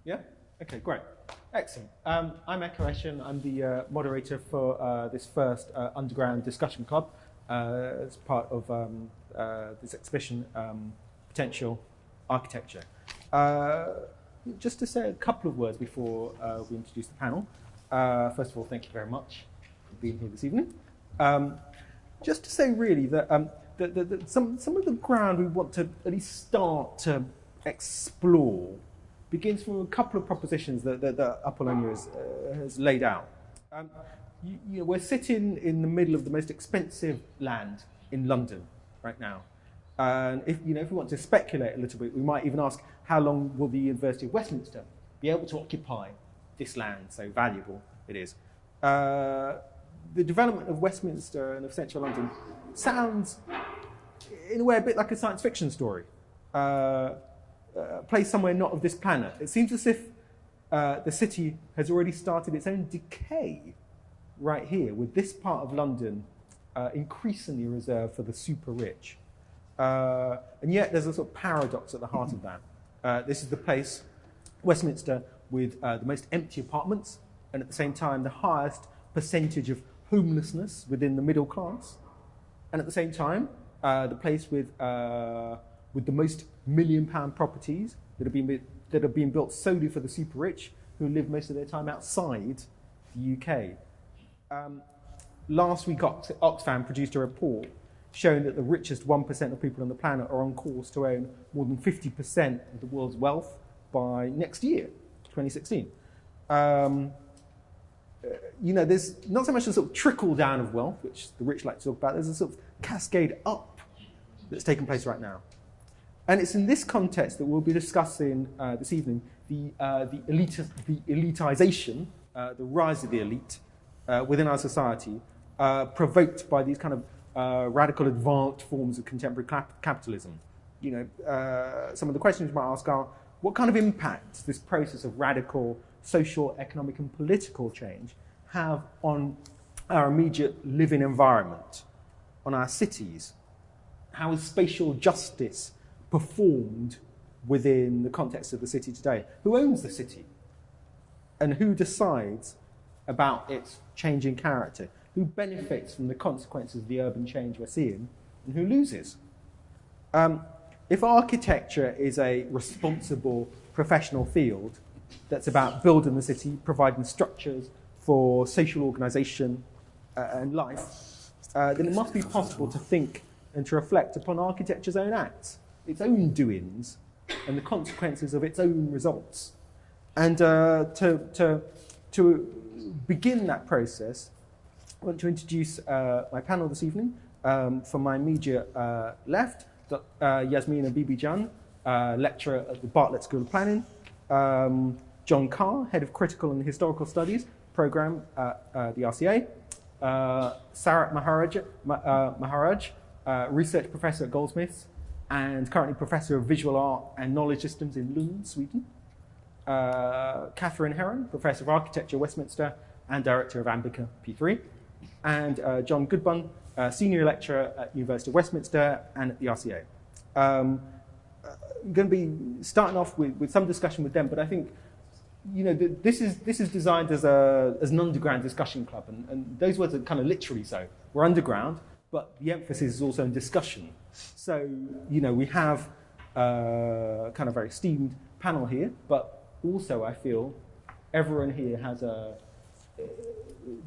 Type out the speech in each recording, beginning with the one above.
Yeah? Okay, great. Excellent. I'm Ekow Eshun. I'm the moderator for this first underground discussion club as part of this exhibition, Potential Architecture. Just to say a couple of words before we introduce the panel. First of all, thank you very much for being here this evening. Just to say really that, some of the ground we want to at least start to explore begins from a couple of propositions that Apolonija has laid out. We're sitting in the middle of the most expensive land in London right now. And if we want to speculate a little bit, we might even ask, how long will the University of Westminster be able to occupy this land, so valuable it is? The development of Westminster and of central London sounds, in a way, a bit like a science fiction story. Placed somewhere not of this planet. It seems as if the city has already started its own decay right here, with this part of London increasingly reserved for the super rich. And yet there's a sort of paradox at the heart of that. This is the place, Westminster, with the most empty apartments, and at the same time the highest percentage of homelessness within the middle class, and at the same time the place with the most £1 million properties that are being built solely for the super rich, who live most of their time outside the UK. Last week, Oxfam produced a report showing that the richest 1% of people on the planet are on course to own more than 50% of the world's wealth by next year, 2016. There's not so much a sort of trickle down of wealth, which the rich like to talk about. There's a sort of cascade up that's taking place right now. And it's in this context that we'll be discussing this evening the elitization, the rise of the elite within our society, provoked by these kind of radical advanced forms of contemporary capitalism. Some of the questions you might ask are, what kind of impact does this process of radical social, economic and political change have on our immediate living environment, on our cities? How is spatial justice performed within the context of the city today? Who owns the city? And who decides about its changing character? Who benefits from the consequences of the urban change we're seeing, and who loses? If architecture is a responsible professional field that's about building the city, providing structures for social organisation and life, then it must be possible to think and to reflect upon architecture's own acts, its own doings, and the consequences of its own results. And to begin that process, I want to introduce my panel this evening. From my immediate left, Yasminah Beebeejaun, lecturer at the Bartlett School of Planning, John Kerr, Head of Critical and Historical Studies Programme at the RCA, Sarat Maharaj, Research Professor at Goldsmiths, and currently Professor of Visual Art and Knowledge Systems in Lund, Sweden, Katharine Heron, Professor of Architecture, Westminster, and Director of Ambika, P3, and John Goodbun, Senior Lecturer at University of Westminster and at the RCA. I'm going to be starting off with some discussion with them, but I think this is designed as an underground discussion club, and those words are kind of literally so. We're underground, but the emphasis is also in discussion. So we have kind of very esteemed panel here, but also I feel everyone here has a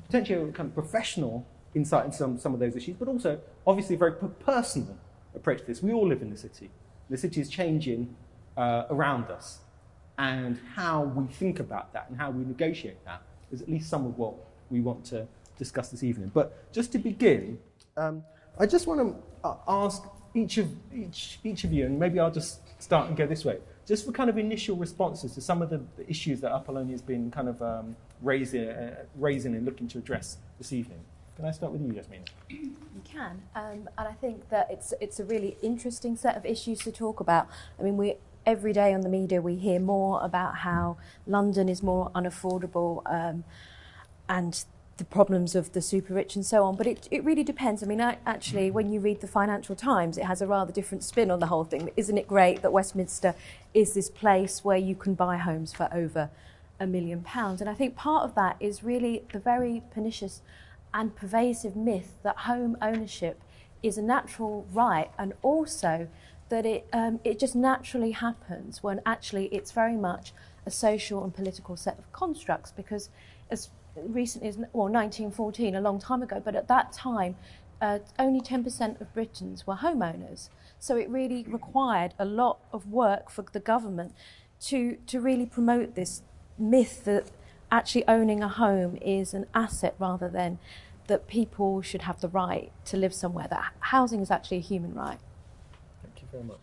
potentially a kind of professional insight into some of those issues, but also obviously a very personal approach to this. We all live in the city. The city is changing around us, and how we think about that and how we negotiate that is at least some of what we want to discuss this evening. But just to begin, I just want to ask each of you, and maybe I'll just start and go this way, just for kind of initial responses to some of the issues that Apolonija has been kind of raising and looking to address this evening. Can I start with you, Yasminah? You can, and I think that it's a really interesting set of issues to talk about. I mean, every day on the media we hear more about how London is more unaffordable, and the problems of the super rich and so on. But it really depends. I mean, actually, when you read the Financial Times, it has a rather different spin on the whole thing. Isn't it great that Westminster is this place where you can buy homes for over £1 million? And I think part of that is really the very pernicious and pervasive myth that home ownership is a natural right, and also that it just naturally happens, when actually it's very much a social and political set of constructs. Because as recently as 1914, a long time ago, but at that time only 10% of Britons were homeowners. So it really required a lot of work for the government to really promote this myth that actually owning a home is an asset, rather than that people should have the right to live somewhere, that housing is actually a human right. Thank you very much.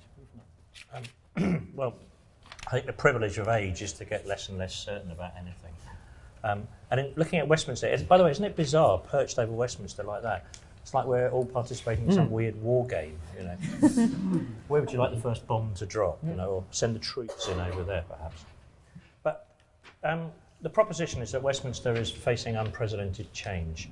Well, I think the privilege of age is to get less and less certain about anything. And in looking at Westminster, by the way, isn't it bizarre, perched over Westminster like that? It's like we're all participating in some weird war game, you know. Where would you like the first bomb to drop, you know, or send the troops in over there, perhaps? But the proposition is that Westminster is facing unprecedented change.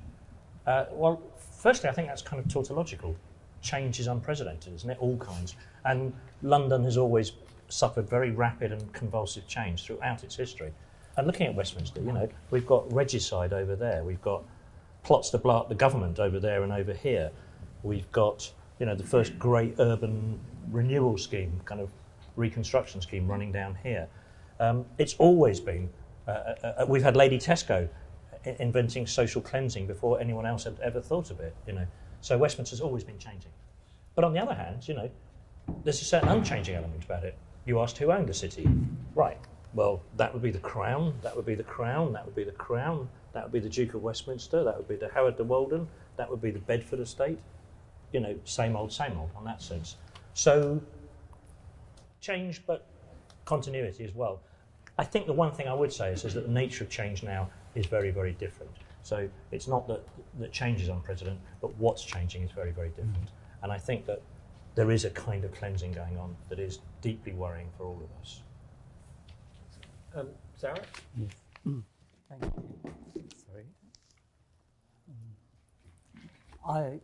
Well, firstly, I think that's kind of tautological. Change is unprecedented, isn't it? All kinds. And London has always suffered very rapid and convulsive change throughout its history. And looking at Westminster, you know, we've got regicide over there, we've got plots to blow up the government over there and over here. We've got, you know, the first great urban renewal scheme, kind of reconstruction scheme running down here. It's always been, we've had Lady Tesco inventing social cleansing before anyone else had ever thought of it, you know. So Westminster's always been changing. But on the other hand, you know, there's a certain unchanging element about it. You asked who owned the city. Right. Well, that would be the Crown, that would be the Crown, that would be the Crown, that would be the Duke of Westminster, that would be the Howard de Walden, that would be the Bedford estate. You know, same old on that sense. So, change, but continuity as well. I think the one thing I would say is that the nature of change now is very, very different. So it's not that change is unprecedented, but what's changing is very, very different. And I think that there is a kind of cleansing going on that is deeply worrying for all of us. Sarat? Yes. Thank you. Sorry.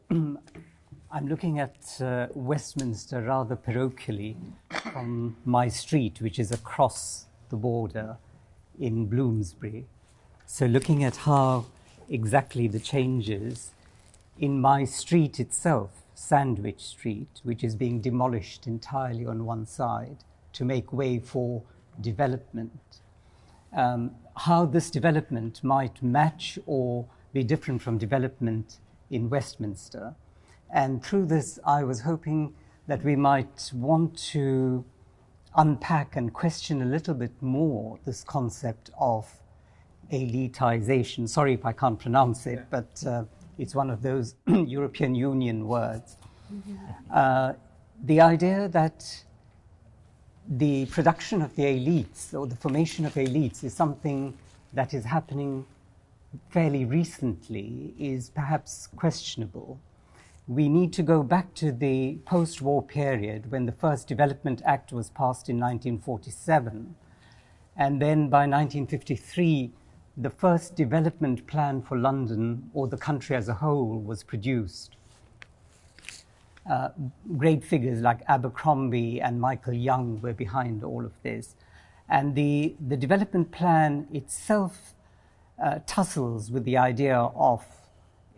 I'm looking at Westminster rather parochially from my street, which is across the border in Bloomsbury. So looking at how exactly the changes in my street itself, Sandwich Street, which is being demolished entirely on one side to make way for development, how this development might match or be different from development in Westminster. And through this, I was hoping that we might want to unpack and question a little bit more this concept of elitization. Sorry if I can't pronounce it, but it's one of those European Union words. The idea that the production of the elites, or the formation of elites, is something that is happening fairly recently is perhaps questionable. We need to go back to the post-war period when the first Development Act was passed in 1947. And then by 1953, the first development plan for London, or the country as a whole, was produced. Great figures like Abercrombie and Michael Young were behind all of this. And the development plan itself tussles with the idea of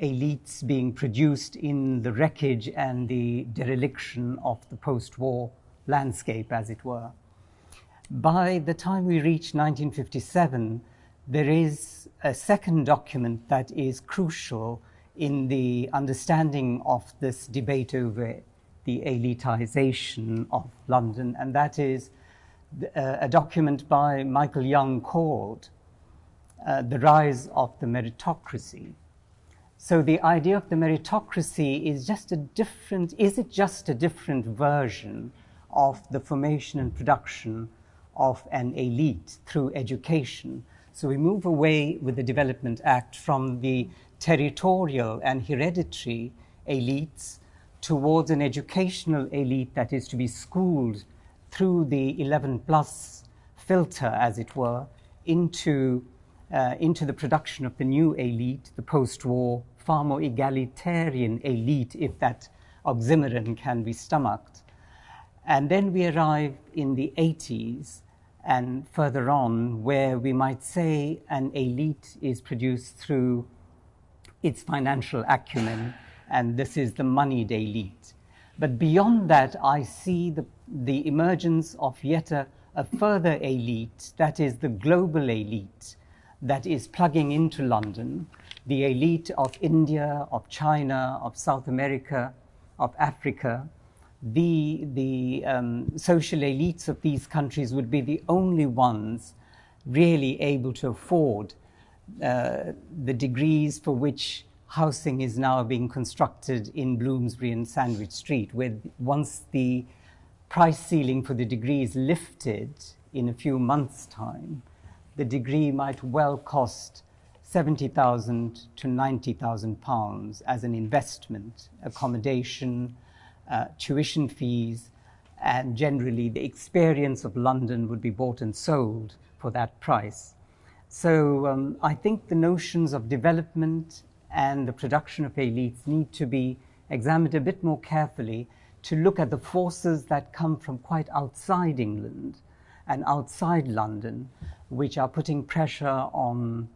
elites being produced in the wreckage and the dereliction of the post-war landscape, as it were. By the time we reach 1957, there is a second document that is crucial in the understanding of this debate over the elitization of London, and that is a document by Michael Young called The Rise of the Meritocracy. So the idea of the meritocracy is just a different, is it just a different version of the formation and production of an elite through education? So we move away with the Development Act from the territorial and hereditary elites towards an educational elite that is to be schooled through the 11+ filter, as it were, into into the production of the new elite, the post-war, far more egalitarian elite, if that oxymoron can be stomached. And then we arrive in the 80s and further on, where we might say an elite is produced through its financial acumen, and this is the moneyed elite. But beyond that, I see the emergence of yet a further elite, that is the global elite, that is plugging into London, the elite of India, of China, of South America, of Africa. The social elites of these countries would be the only ones really able to afford the degrees for which housing is now being constructed in Bloomsbury and Sandwich Street, where once the price ceiling for the degree is lifted in a few months' time, the degree might well cost £70,000 to £90,000 as an investment, accommodation, tuition fees, and generally the experience of London would be bought and sold for that price. So I think the notions of development and the production of elites need to be examined a bit more carefully to look at the forces that come from quite outside England and outside London, which are putting pressure on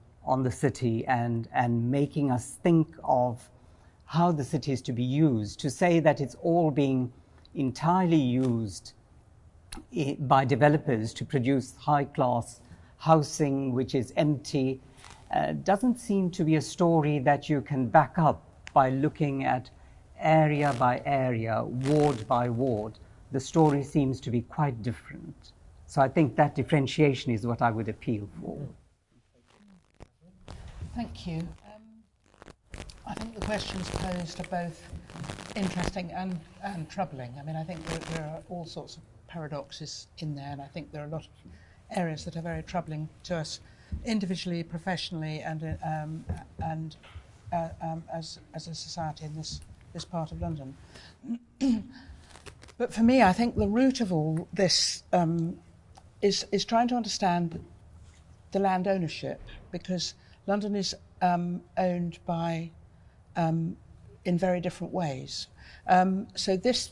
the city and making us think of how the city is to be used. To say that it's all being entirely used by developers to produce high-class housing which is empty doesn't seem to be a story that you can back up by looking at area by area, ward by ward. The story seems to be quite different. So I think that differentiation is what I would appeal for. Thank you. I think the questions posed are both interesting and troubling. I mean, I think there are all sorts of paradoxes in there, and I think there are a lot of areas that are very troubling to us individually, professionally, and as a society in this part of London. But for me, I think the root of all this is trying to understand the land ownership, because London is owned by in very different ways. So this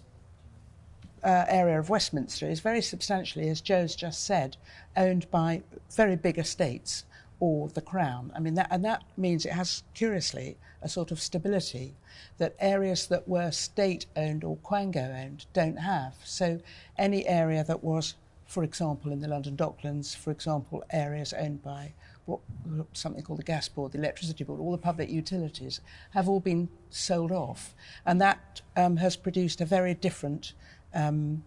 area of Westminster is very substantially, as Joe's just said, owned by very big estates or the Crown. I mean, that means it has, curiously, a sort of stability that areas that were state-owned or Quango-owned don't have. So any area that was, for example, in the London Docklands, for example, areas owned by something called the gas board, the electricity board, all the public utilities, have all been sold off. And that has produced a very different land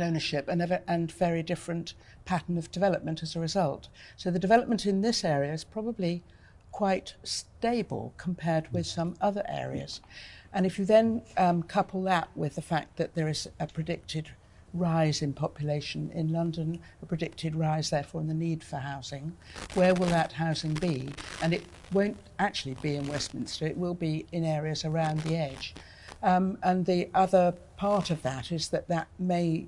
ownership and very different pattern of development as a result. So the development in this area is probably quite stable compared with some other areas. And if you then couple that with the fact that there is a predicted rise in population in London, a predicted rise therefore in the need for housing, where will that housing be? And it won't actually be in Westminster, it will be in areas around the edge. And the other part of that is that may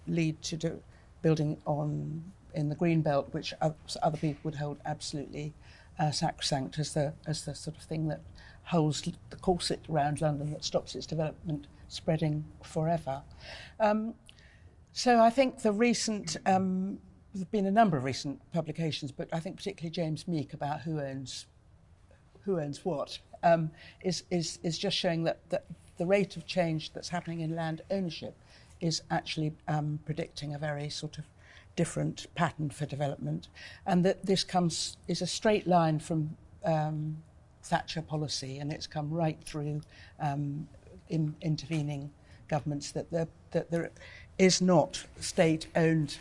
lead to building in the green belt, which other people would hold absolutely sacrosanct as the sort of thing that holds the corset around London that stops its development spreading forever. So I think the recent, there've been a number of recent publications, but I think particularly James Meek about who owns what, is just showing that the rate of change that's happening in land ownership is actually predicting a very sort of different pattern for development, and that this is a straight line from Thatcher policy, and it's come right through intervening governments that there is not state-owned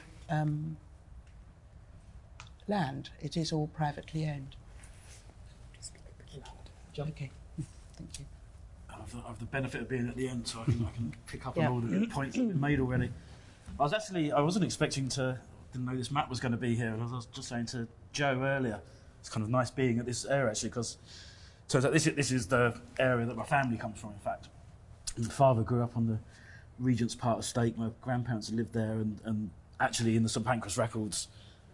land. It is all privately owned. Okay, thank you. I've the benefit of being at the end, so I can pick up on all the good points that have been made already. I wasn't expecting didn't know this map was going to be here, and I was just saying to Joe earlier, it's kind of nice being at this area actually, because turns out this is the area that my family comes from, in fact. And my father grew up on the Regent's Park estate. My grandparents had lived there, and actually in the St Pancras records,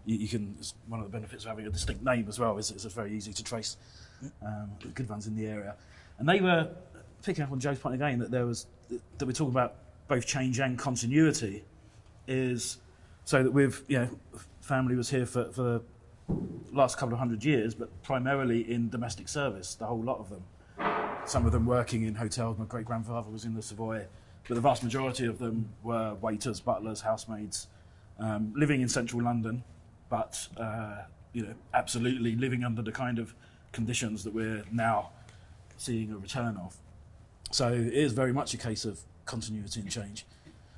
you can. It's one of the benefits of having a distinct name as well is it's very easy to trace the Goodbuns in the area. And they were picking up on Joe's point again that we're talking about both change and continuity, is so that family was here for the last couple of 100 years, but primarily in domestic service, the whole lot of them. Some of them working in hotels. My great-grandfather was in the Savoy, but the vast majority of them were waiters, butlers, housemaids, living in central London, but absolutely living under the kind of conditions that we're now seeing a return of. So it is very much a case of continuity and change.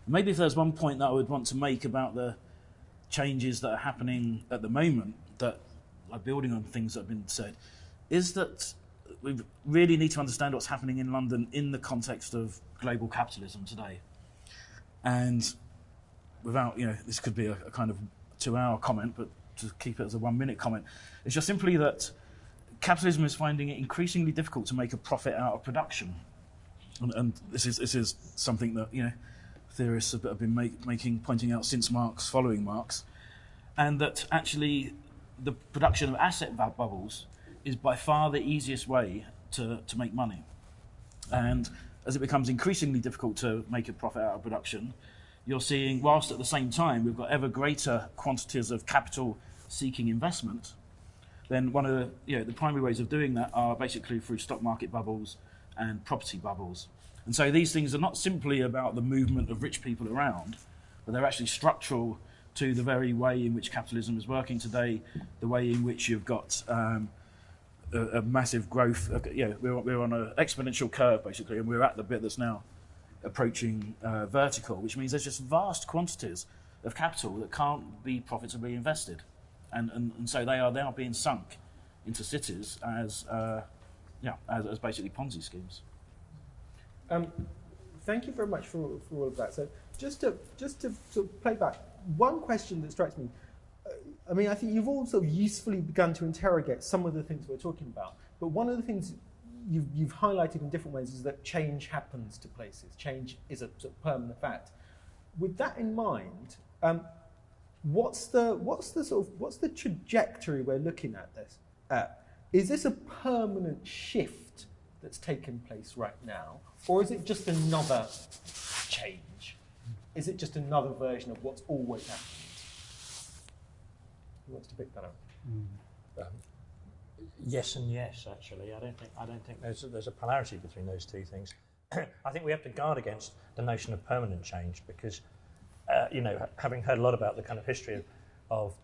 Maybe if there's one point that I would want to make about the changes that are happening at the moment, that are building on things that have been said, is that we really need to understand what's happening in London in the context of global capitalism today. And without, this could be a kind of 2-hour comment, but to keep it as a 1-minute comment, it's just simply that capitalism is finding it increasingly difficult to make a profit out of production. And this is something that, theorists have been pointing out since Marx, following Marx, and that actually the production of asset bubbles is by far the easiest way to make money. And as it becomes increasingly difficult to make a profit out of production, you're seeing, whilst at the same time we've got ever greater quantities of capital seeking investment, then one of the primary ways of doing that are basically through stock market bubbles and property bubbles. And so these things are not simply about the movement of rich people around, but they're actually structural to the very way in which capitalism is working today, the way in which you've got a massive growth. We're on an exponential curve, basically, and we're at the bit that's now approaching vertical, which means there's just vast quantities of capital that can't be profitably invested. And so they are now being sunk into cities as basically Ponzi schemes. Thank you very much for all of that. So just to sort of play back, one question that strikes me, I think you've all sort of usefully begun to interrogate some of the things we're talking about, but one of the things you've highlighted in different ways is that change happens to places. Change is a sort of permanent fact. With that in mind, what's the trajectory we're looking at this? Is this a permanent shift that's taken place right now, or is it just another change? Is it just another version of what's always happened? Who wants to pick that up? Yes and yes, actually. I don't think there's a polarity between those two things. I think we have to guard against the notion of permanent change because, having heard a lot about the kind of history of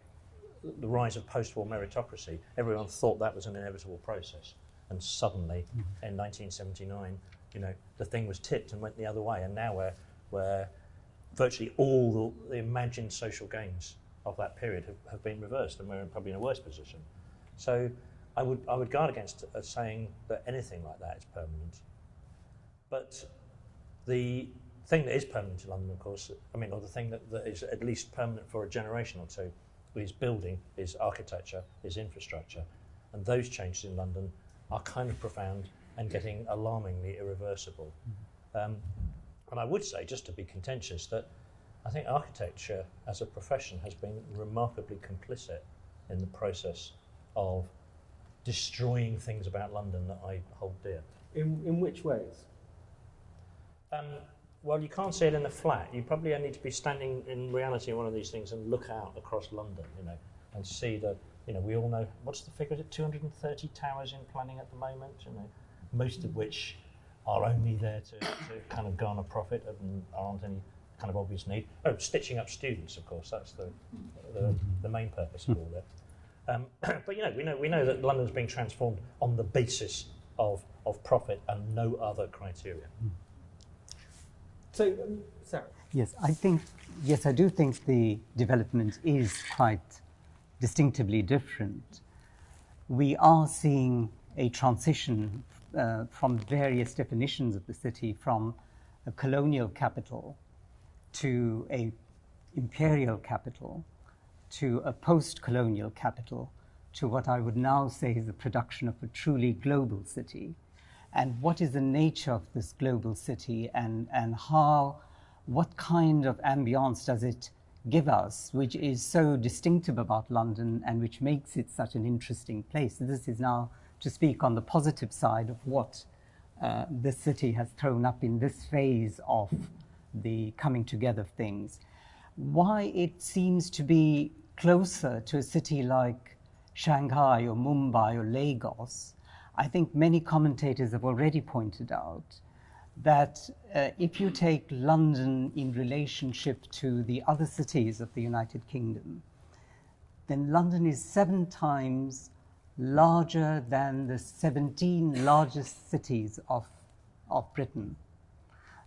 the rise of post-war meritocracy, everyone thought that was an inevitable process. And suddenly, in 1979, the thing was tipped and went the other way. And now we're virtually all the imagined social gains of that period have been reversed, and we're probably in a worse position. So I would guard against saying that anything like that is permanent. But the thing that is permanent in London, of course, or the thing that is at least permanent for a generation or two, is building, is architecture, is infrastructure. And those changes in London are kind of profound and getting alarmingly irreversible. And I would say, just to be contentious, that I think architecture as a profession has been remarkably complicit in the process of destroying things about London that I hold dear. In which ways? Well, you can't see it in the flat. You probably need to be standing in reality in one of these things and look out across London, and see the, we all know, what's the figure? Is it 230 towers in planning at the moment? Most of which are only there to kind of garner profit and aren't any kind of obvious need. Oh, stitching up students, of course. That's the main purpose of all that. But we know that London's being transformed on the basis of profit and no other criteria. So, Sarah. Yes, I do think the development is quite distinctively different. We are seeing a transition from various definitions of the city, from a colonial capital to a imperial capital to a post-colonial capital to what I would now say is the production of a truly global city. And what is the nature of this global city, and what kind of ambience does it give us, which is so distinctive about London and which makes it such an interesting place. This is now to speak on the positive side of what this city has thrown up in this phase of the coming together of things. Why it seems to be closer to a city like Shanghai or Mumbai or Lagos, I think many commentators have already pointed out that if you take London in relationship to the other cities of the United Kingdom, then London is 7 times larger than the 17 largest cities of Britain.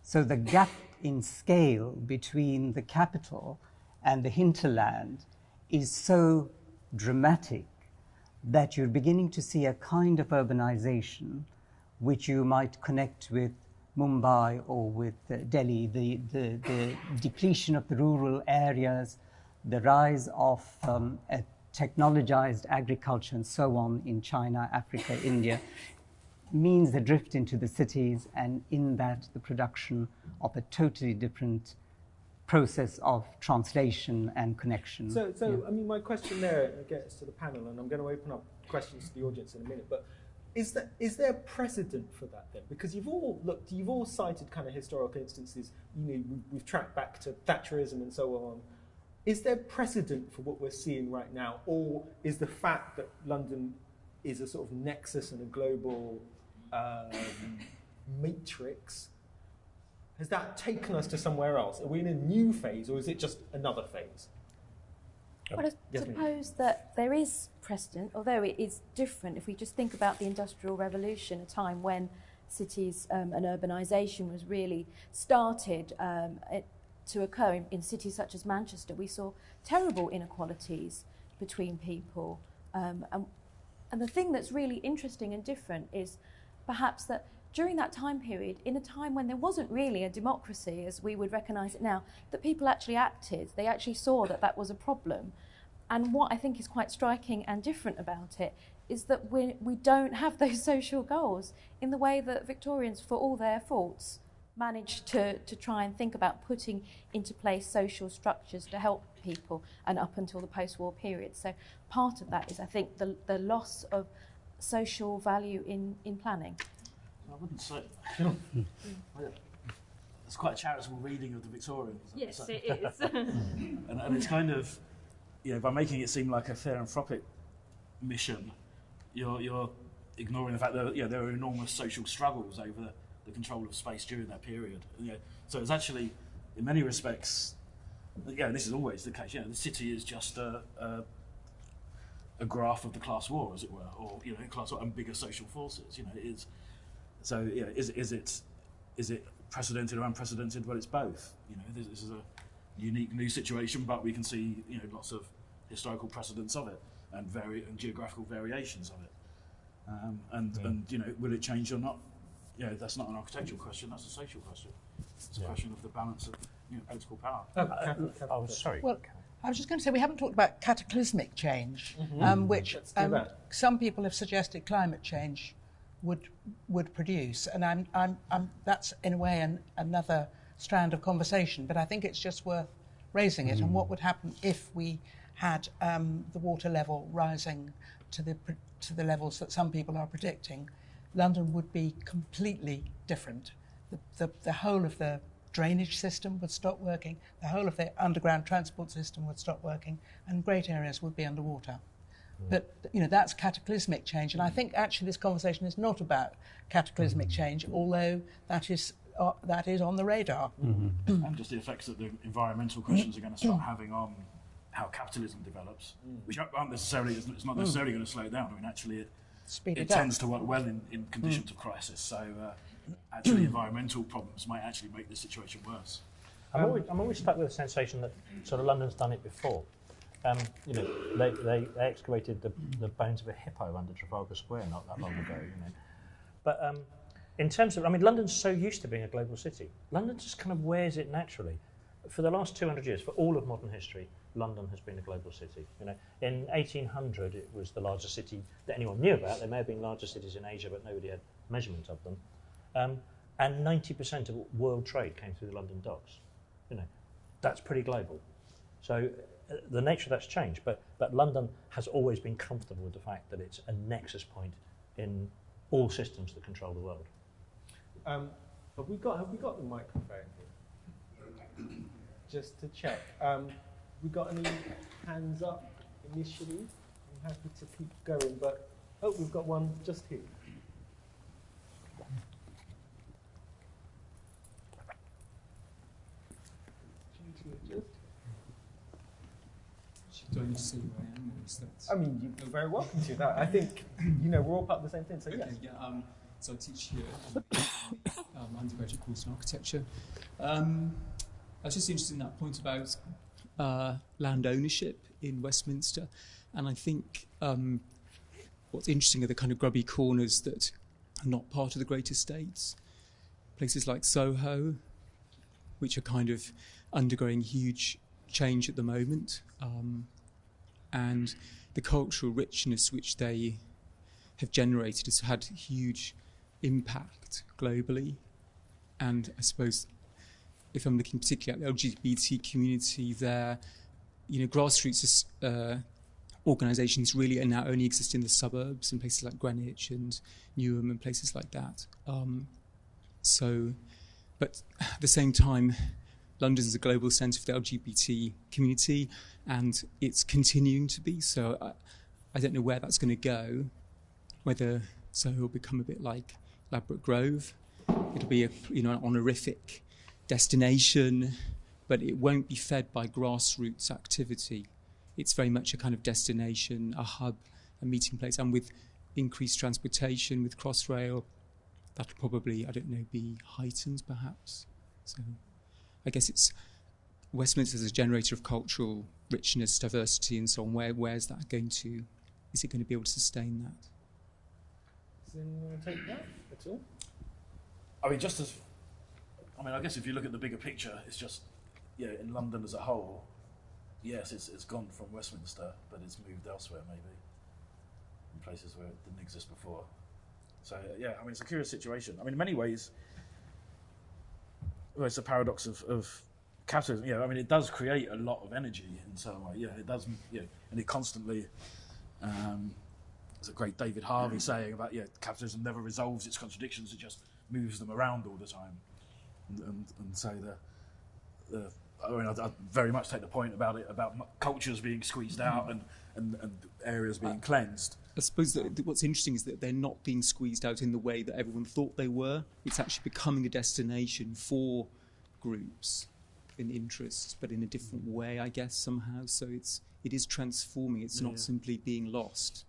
So the gap in scale between the capital and the hinterland is so dramatic that you're beginning to see a kind of urbanization which you might connect with Mumbai or with Delhi, the depletion of the rural areas, the rise of a technologized agriculture and so on in China, Africa, India, means the drift into the cities, and in that the production of a totally different process of translation and connection. So I mean, my question there gets to the panel, and I'm going to open up questions to the audience in a minute, but is there precedent for that then? Because you've all cited kind of historical instances, we've tracked back to Thatcherism and so on. Is there precedent for what we're seeing right now, or is the fact that London is a sort of nexus and a global matrix, has that taken us to somewhere else? Are we in a new phase, or is it just another phase? Well, I suppose that there is precedent, although it is different. If we just think about the Industrial Revolution, a time when cities and urbanisation was really started to occur in cities such as Manchester, we saw terrible inequalities between people. And the thing that's really interesting and different is perhaps that during that time period, in a time when there wasn't really a democracy as we would recognise it now, that people actually acted. They actually saw that that was a problem. And what I think is quite striking and different about it is that we don't have those social goals in the way that Victorians, for all their faults, managed to try and think about putting into place social structures to help people, and up until the post-war period. So part of that is, I think, the loss of social value in planning. I wouldn't say. It's quite a charitable reading of the Victorians. Yes, it is. and it's kind of, by making it seem like a philanthropic mission, you're ignoring the fact that there are enormous social struggles over the control of space during that period. So it's actually, in many respects, and this is always the case. The city is just a graph of the class war, as it were, or class war and bigger social forces. It is. So is it precedented or unprecedented? Well, it's both. This is a unique new situation, but we can see lots of historical precedents of it and geographical variations of it. And will it change or not? That's not an architectural question. That's a social question. It's a question of the balance of political power. Sorry. Well, I was just going to say, we haven't talked about cataclysmic change, which some people have suggested climate change would produce, and I'm that's in a way another strand of conversation. But I think it's just worth raising it. And what would happen if we had the water level rising to the levels that some people are predicting? London would be completely different. The whole of the drainage system would stop working. The whole of the underground transport system would stop working, and great areas would be underwater. But that's cataclysmic change, and I think actually this conversation is not about cataclysmic change, although that is on the radar. And just the effects that the environmental questions are going to start having on how capitalism develops, which aren't necessarily, it's not necessarily going to slow it down. I mean, actually, it tends to work well in conditions of crisis. So actually, environmental problems might actually make the situation worse. I'm always stuck with the sensation that sort of London's done it before. They excavated the bones of a hippo under Trafalgar Square not that long ago. But in terms of, London's so used to being a global city. London just kind of wears it naturally. For the last 200 years, for all of modern history, London has been a global city. In 1800, it was the largest city that anyone knew about. There may have been larger cities in Asia, but nobody had measurement of them. And 90% of world trade came through the London docks. That's pretty global. So the nature of that's changed, but London has always been comfortable with the fact that it's a nexus point in all systems that control the world. Have we got the microphone here? Just to check. We got any hands up initially? I'm happy to keep going, but we've got one just here. Do I need to say who I am, or is that? I mean, you're very welcome to that. I think, we're all part of the same thing, so okay, yes. Yeah, so I teach here undergraduate course in architecture. I was just interested in that point about land ownership in Westminster, and I think what's interesting are the kind of grubby corners that are not part of the great estates. Places like Soho, which are kind of undergoing huge change at the moment, and the cultural richness which they have generated has had huge impact globally. And I suppose if I'm looking particularly at the LGBT community there, grassroots organisations really are now only exist in the suburbs in places like Greenwich and Newham and places like that. But at the same time, London is a global centre for the LGBT community, and it's continuing to be. So I don't know where that's going to go, whether Soho will become a bit like Ladbroke Grove. It'll be an honorific destination, but it won't be fed by grassroots activity. It's very much a kind of destination, a hub, a meeting place, and with increased transportation, with Crossrail, that'll probably, be heightened perhaps. So I guess it's Westminster as a generator of cultural richness, diversity, and so on. Where's that going to? Is it going to be able to sustain that? Does anyone take that at all? I guess if you look at the bigger picture, it's just, in London as a whole, yes, it's gone from Westminster, but it's moved elsewhere maybe, in places where it didn't exist before. So it's a curious situation. In many ways, it's a paradox of capitalism. It does create a lot of energy in some way. It does. And it constantly. There's a great David Harvey saying about capitalism never resolves its contradictions; it just moves them around all the time. And so I very much take the point about cultures being squeezed out and areas being cleansed. I suppose that what's interesting is that they're not being squeezed out in the way that everyone thought they were. It's actually becoming a destination for groups and interests, but in a different way, I guess, somehow. So it is transforming. It's not simply being lost.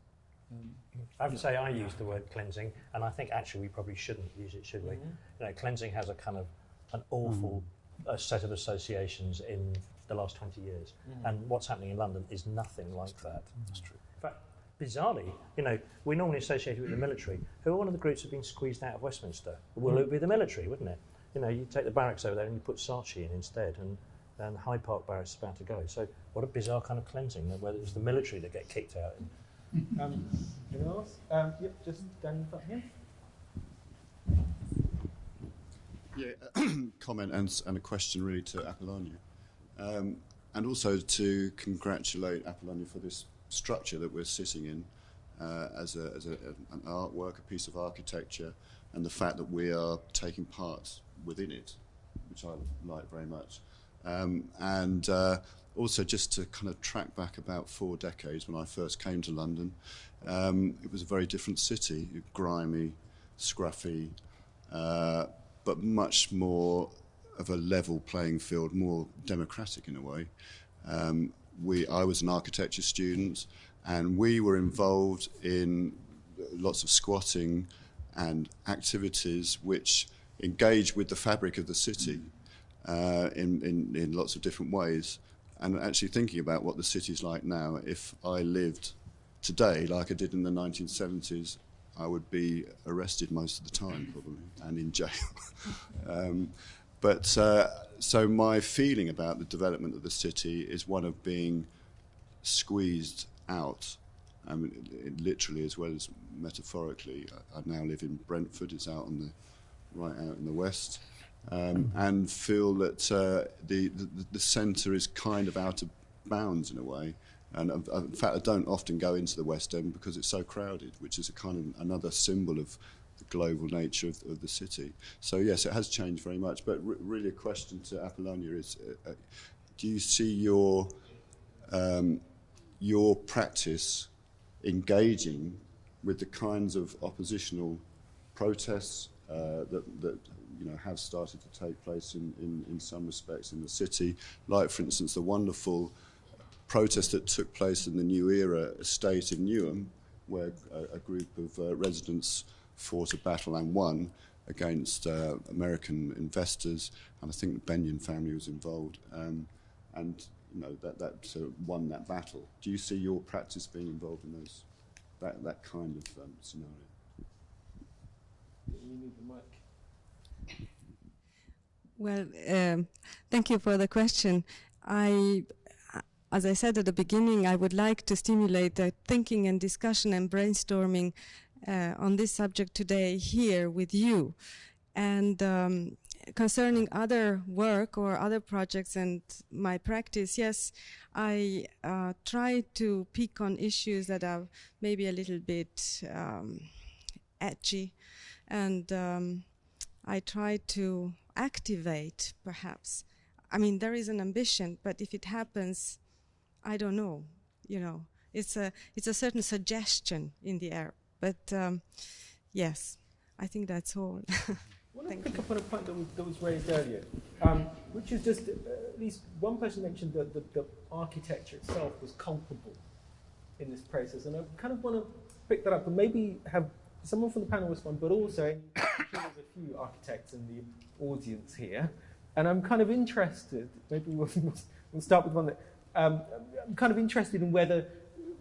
I have to say I use the word cleansing, and I think actually we probably shouldn't use it, should we? Cleansing has a kind of an awful set of associations in the last 20 years, and what's happening in London is nothing like that. That's true. In fact, bizarrely, we normally associate it with the military. Who are one of the groups that have been squeezed out of Westminster? Well, it would be the military, wouldn't it? You take the barracks over there and you put Saatchi in instead, and Hyde Park Barracks is about to go. So what a bizarre kind of cleansing, whether it's the military that get kicked out. Anyone else? Just down in front here. Comment and a question really to Apolonija, and also to congratulate Apolonija for this structure that we're sitting in as an artwork, a piece of architecture, and the fact that we are taking part within it, which I like very much. And also just to kind of track back about 4 decades when I first came to London, it was a very different city, grimy, scruffy, but much more of a level playing field, more democratic in a way. I was an architecture student, and we were involved in lots of squatting and activities which engage with the fabric of the city in lots of different ways. And actually thinking about what the city's like now, if I lived today like I did in the 1970s, I would be arrested most of the time, probably, and in jail. So my feeling about the development of the city is one of being squeezed out, literally as well as metaphorically. I now live in Brentford, it's out in the west, and feel that the centre is kind of out bounds in a way. And in fact, I don't often go into the West End because it's so crowded, which is a kind of another symbol of the global nature of the city. So yes, it has changed very much. But really, a question to Apolonija is: do you see your practice engaging with the kinds of oppositional protests that have started to take place in some respects in the city, like, for instance, the wonderful protest that took place in the New Era estate in Newham, where a group of residents fought a battle and won against American investors, and I think the Benyon family was involved, and that won that battle. Do you see your practice being involved in that kind of scenario? You need the mic. Well, thank you for the question. As I said at the beginning, I would like to stimulate the thinking and discussion and brainstorming on this subject today here with you. And concerning other work or other projects and my practice, yes, I try to pick on issues that are maybe a little bit edgy, and I try to activate, perhaps. I mean, there is an ambition, but if it happens, I don't know. It's a certain suggestion in the air. But yes, I think that's all. I want to pick up on a point that was raised earlier, which is just at least one person mentioned that the architecture itself was culpable in this process, and I kind of want to pick that up and maybe have someone from the panel respond, but also I'm sure there's a few architects in the audience here, and I'm kind of interested. Maybe we'll start with one that I'm kind of interested in whether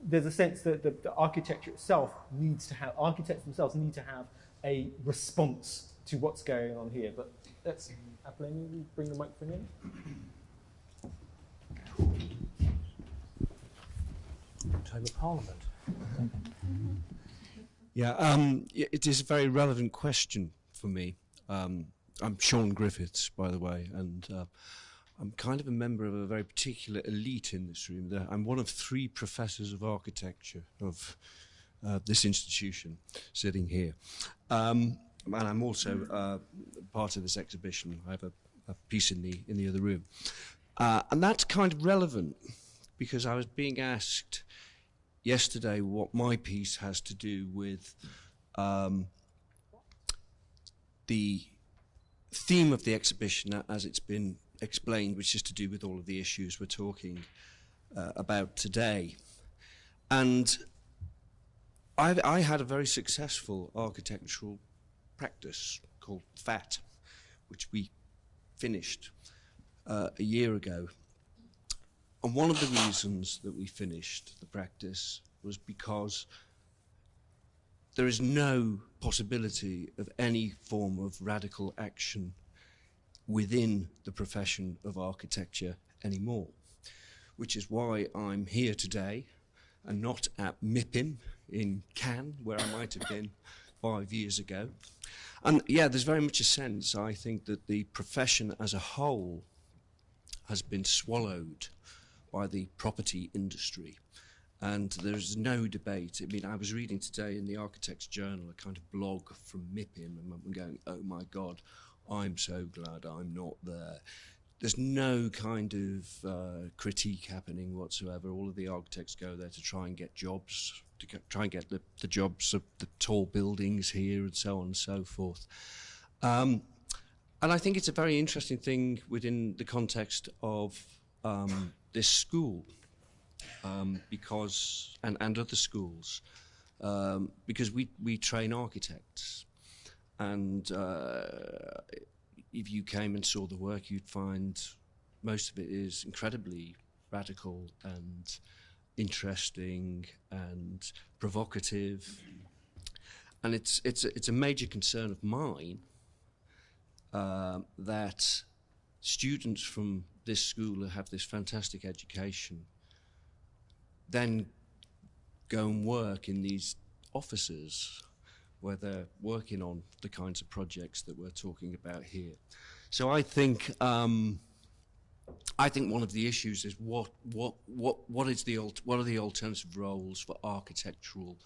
there's a sense that the architecture itself needs to have, architects themselves need to have a response to what's going on here. But let's, Apolonija, bring the microphone in. October Parliament. Yeah, it is a very relevant question for me. I'm Sean Griffiths, by the way, and I'm kind of a member of a very particular elite in this room. I'm one of 3 professors of architecture of this institution sitting here. And I'm also part of this exhibition. I have a piece in the other room. And that's kind of relevant because I was being asked yesterday what my piece has to do with the theme of the exhibition as it's been explained, which is to do with all of the issues we're talking about today. And I had a very successful architectural practice called FAT, which we finished a year ago. And one of the reasons that we finished the practice was because there is no possibility of any form of radical action within the profession of architecture anymore, which is why I'm here today and not at MIPIM in Cannes, where I might have been 5 years ago. And yeah, there's very much a sense, I think, that the profession as a whole has been swallowed by the property industry. And there's no debate. I mean, I was reading today in the Architects Journal a kind of blog from MIPIM, and I'm going, oh my God, I'm so glad I'm not there. There's no kind of critique happening whatsoever. All of the architects go there to try and get jobs, to try and get the jobs of the tall buildings here and so on and so forth. And I think it's a very interesting thing within the context of this school, because and other schools, because we train architects, and if you came and saw the work, you'd find most of it is incredibly radical and interesting and provocative, and it's a major concern of mine that students from this school who have this fantastic education then go and work in these offices where they're working on the kinds of projects that we're talking about here. So I think I think one of the issues is what are the alternative roles for architectural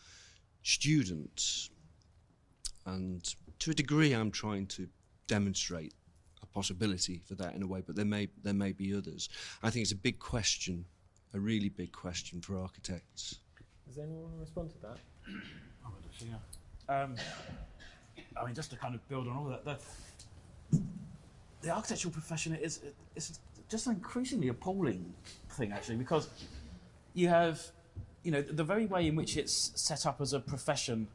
students, and to a degree I'm trying to demonstrate a possibility for that in a way, but there may be others. I think it's a big question, a really big question for architects. Does anyone want to respond to that? I mean, just to kind of build on all that, the architectural profession is just an increasingly appalling thing, actually, because you have, the very way in which it's set up as a profession,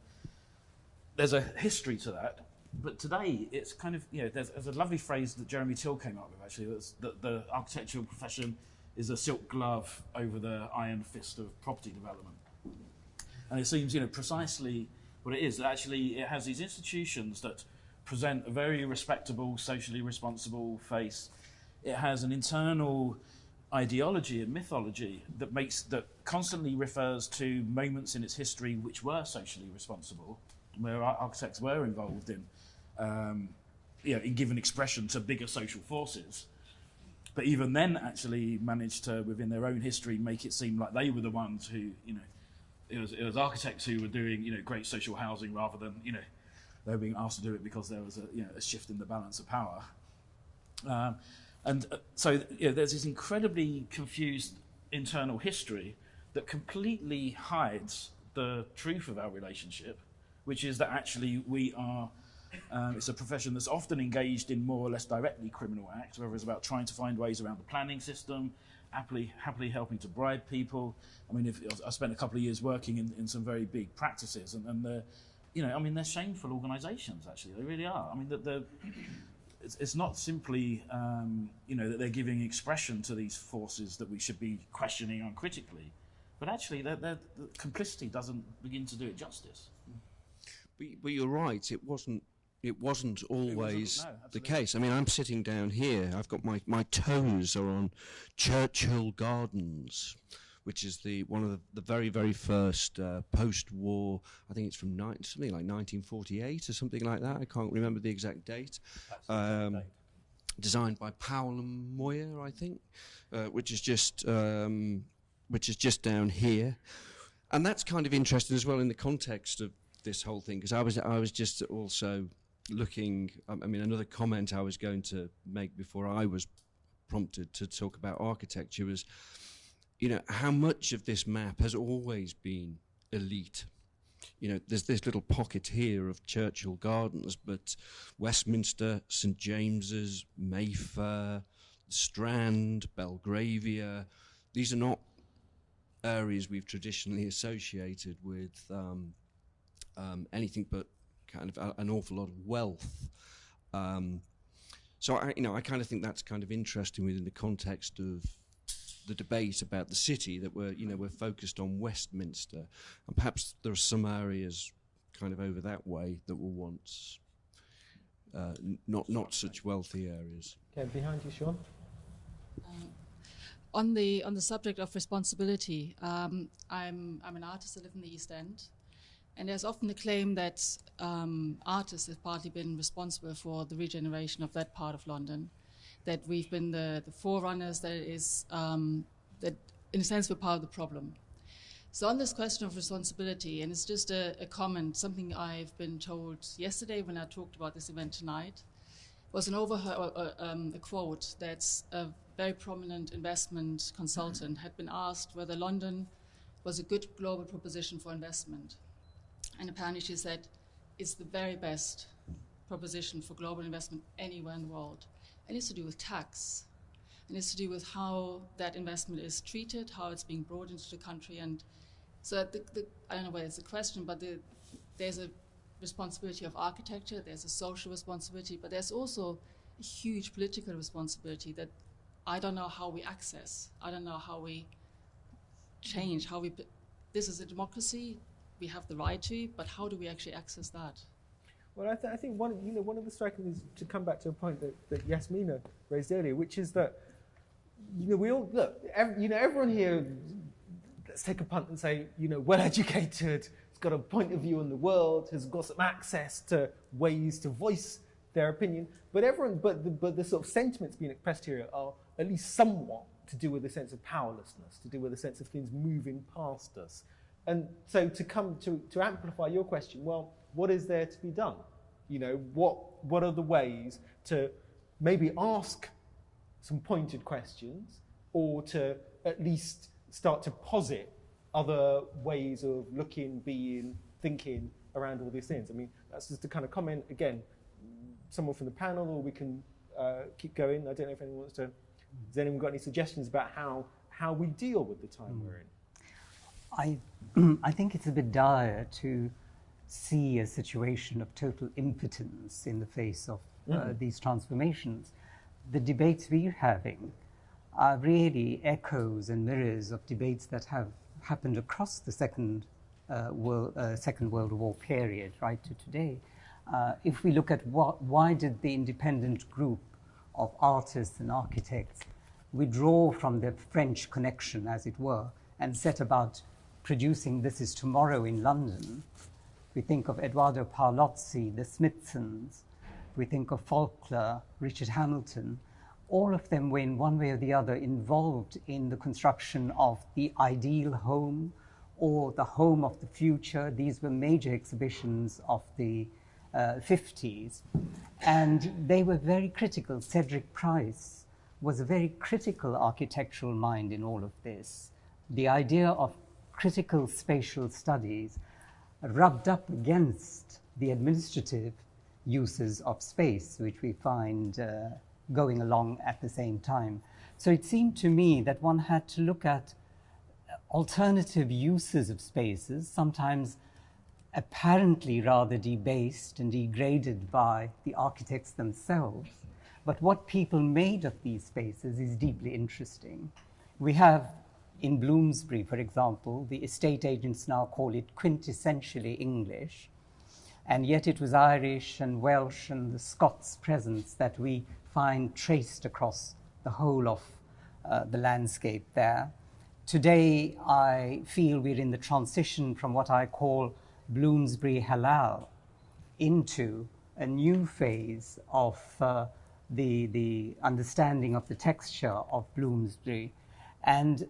there's a history to that. But today, it's kind of, there's a lovely phrase that Jeremy Till came up with, actually, that the architectural profession is a silk glove over the iron fist of property development. And it seems, precisely what it is. Actually, it has these institutions that present a very respectable, socially responsible face. It has an internal ideology and mythology that constantly refers to moments in its history which were socially responsible, where architects were involved in given expression to bigger social forces. But even then, actually managed to, within their own history, make it seem like they were the ones who, it was architects who were doing, great social housing rather than, they were being asked to do it because there was a shift in the balance of power. So there's this incredibly confused internal history that completely hides the truth of our relationship, which is that actually we are, it's a profession that's often engaged in more or less directly criminal acts, whether it's about trying to find ways around the planning system, happily helping to bribe people. I mean, I spent a couple of years working in some very big practices, and they're shameful organisations, actually. They really are. I mean, it's not simply, that they're giving expression to these forces that we should be questioning uncritically, but actually the complicity doesn't begin to do it justice. But you're right, it wasn't always the case. I mean, I'm sitting down here, I've got my toes are on Churchill Gardens, which is one of the very, very first post-war, I think it's from something like 1948 or something like that, I can't remember the exact date. Designed by Powell and Moyer, I think, which is just down here. And that's kind of interesting as well in the context of this whole thing, because I was just also looking, I mean, another comment I was going to make before I was prompted to talk about architecture was, how much of this map has always been elite. There's this little pocket here of Churchill Gardens, but Westminster, St James's, Mayfair, Strand, Belgravia, these are not areas we've traditionally associated with anything but kind of an awful lot of wealth. So I kind of think that's kind of interesting within the context of the debate about the city, that we're focused on Westminster, and perhaps there are some areas kind of over that way that were once not such wealthy areas. Okay, behind you, Sean. On the subject of responsibility, I'm an artist. I live in the East End, and there's often the claim that artists have partly been responsible for the regeneration of that part of London, that we've been the forerunners, that in a sense we're part of the problem. So on this question of responsibility, and it's just a comment, something I've been told yesterday when I talked about this event tonight, was a quote that a very prominent investment consultant had been asked whether London was a good global proposition for investment. And apparently she said, it's the very best proposition for global investment anywhere in the world. And it's to do with tax. And it's to do with how that investment is treated, how it's being brought into the country. And so I don't know whether it's a question, but there's a responsibility of architecture, there's a social responsibility, but there's also a huge political responsibility that I don't know how we access. I don't know how we change, this is a democracy, we have the right to, but how do we actually access that? Well, I think one of the striking things, to come back to a point that Yasminah raised earlier, which is that we all look. Everyone here, let's take a punt and say, well-educated, has got a point of view on the world, has got some access to ways to voice their opinion. But the sort of sentiments being expressed here are at least somewhat to do with a sense of powerlessness, to do with a sense of things moving past us. And so to amplify your question, well, what is there to be done? You know, what are the ways to maybe ask some pointed questions, or to at least start to posit other ways of looking, being, thinking around all these things? I mean, that's just a kind of comment, again, someone from the panel, or we can keep going. I don't know if anyone wants to. Has anyone got any suggestions about how we deal with the time we're in? I think it's a bit dire to see a situation of total impotence in the face of these transformations. The debates we're having are really echoes and mirrors of debates that have happened across the Second World War period, right to today. If we look at why did the independent group of artists and architects withdraw from the French connection, as it were, and set about producing This Is Tomorrow in London? We think of Edoardo Paolozzi, the Smithsons, we think of Faulkner, Richard Hamilton. All of them were in one way or the other involved in the construction of the ideal home or the home of the future. These were major exhibitions of the 50s, and they were very critical. Cedric Price was a very critical architectural mind in all of this. The idea of critical spatial studies rubbed up against the administrative uses of space, which we find going along at the same time. So it seemed to me that one had to look at alternative uses of spaces, sometimes apparently rather debased and degraded by the architects themselves. But what people made of these spaces is deeply interesting. We have in Bloomsbury, for example, the estate agents now call it quintessentially English, and yet it was Irish and Welsh and the Scots presence that we find traced across the whole of the landscape there. Today, I feel we're in the transition from what I call Bloomsbury Halal into a new phase of the understanding of the texture of Bloomsbury. And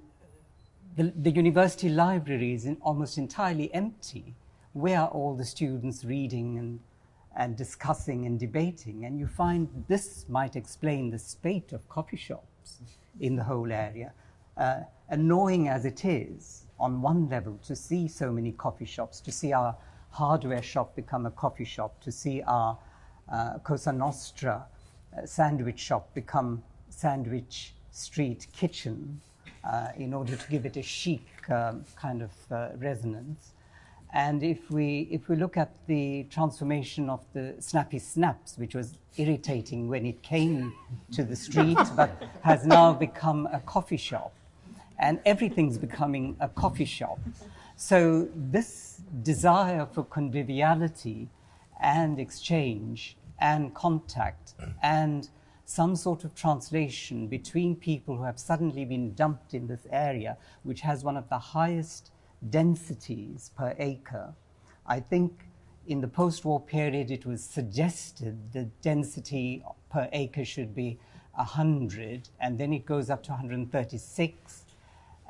the university library is almost entirely empty. Where are all the students reading and discussing and debating? And you find this might explain the spate of coffee shops in the whole area. Annoying as it is, on one level, to see so many coffee shops, to see our hardware shop become a coffee shop, to see our Cosa Nostra sandwich shop become Sandwich Street Kitchen, in order to give it a chic kind of resonance. And if we look at the transformation of the Snappy Snaps, which was irritating when it came to the street, but has now become a coffee shop, and everything's becoming a coffee shop. So this desire for conviviality and exchange and contact and some sort of translation between people who have suddenly been dumped in this area, which has one of the highest densities per acre. I think in the post-war period it was suggested the density per acre should be 100, and then it goes up to 136,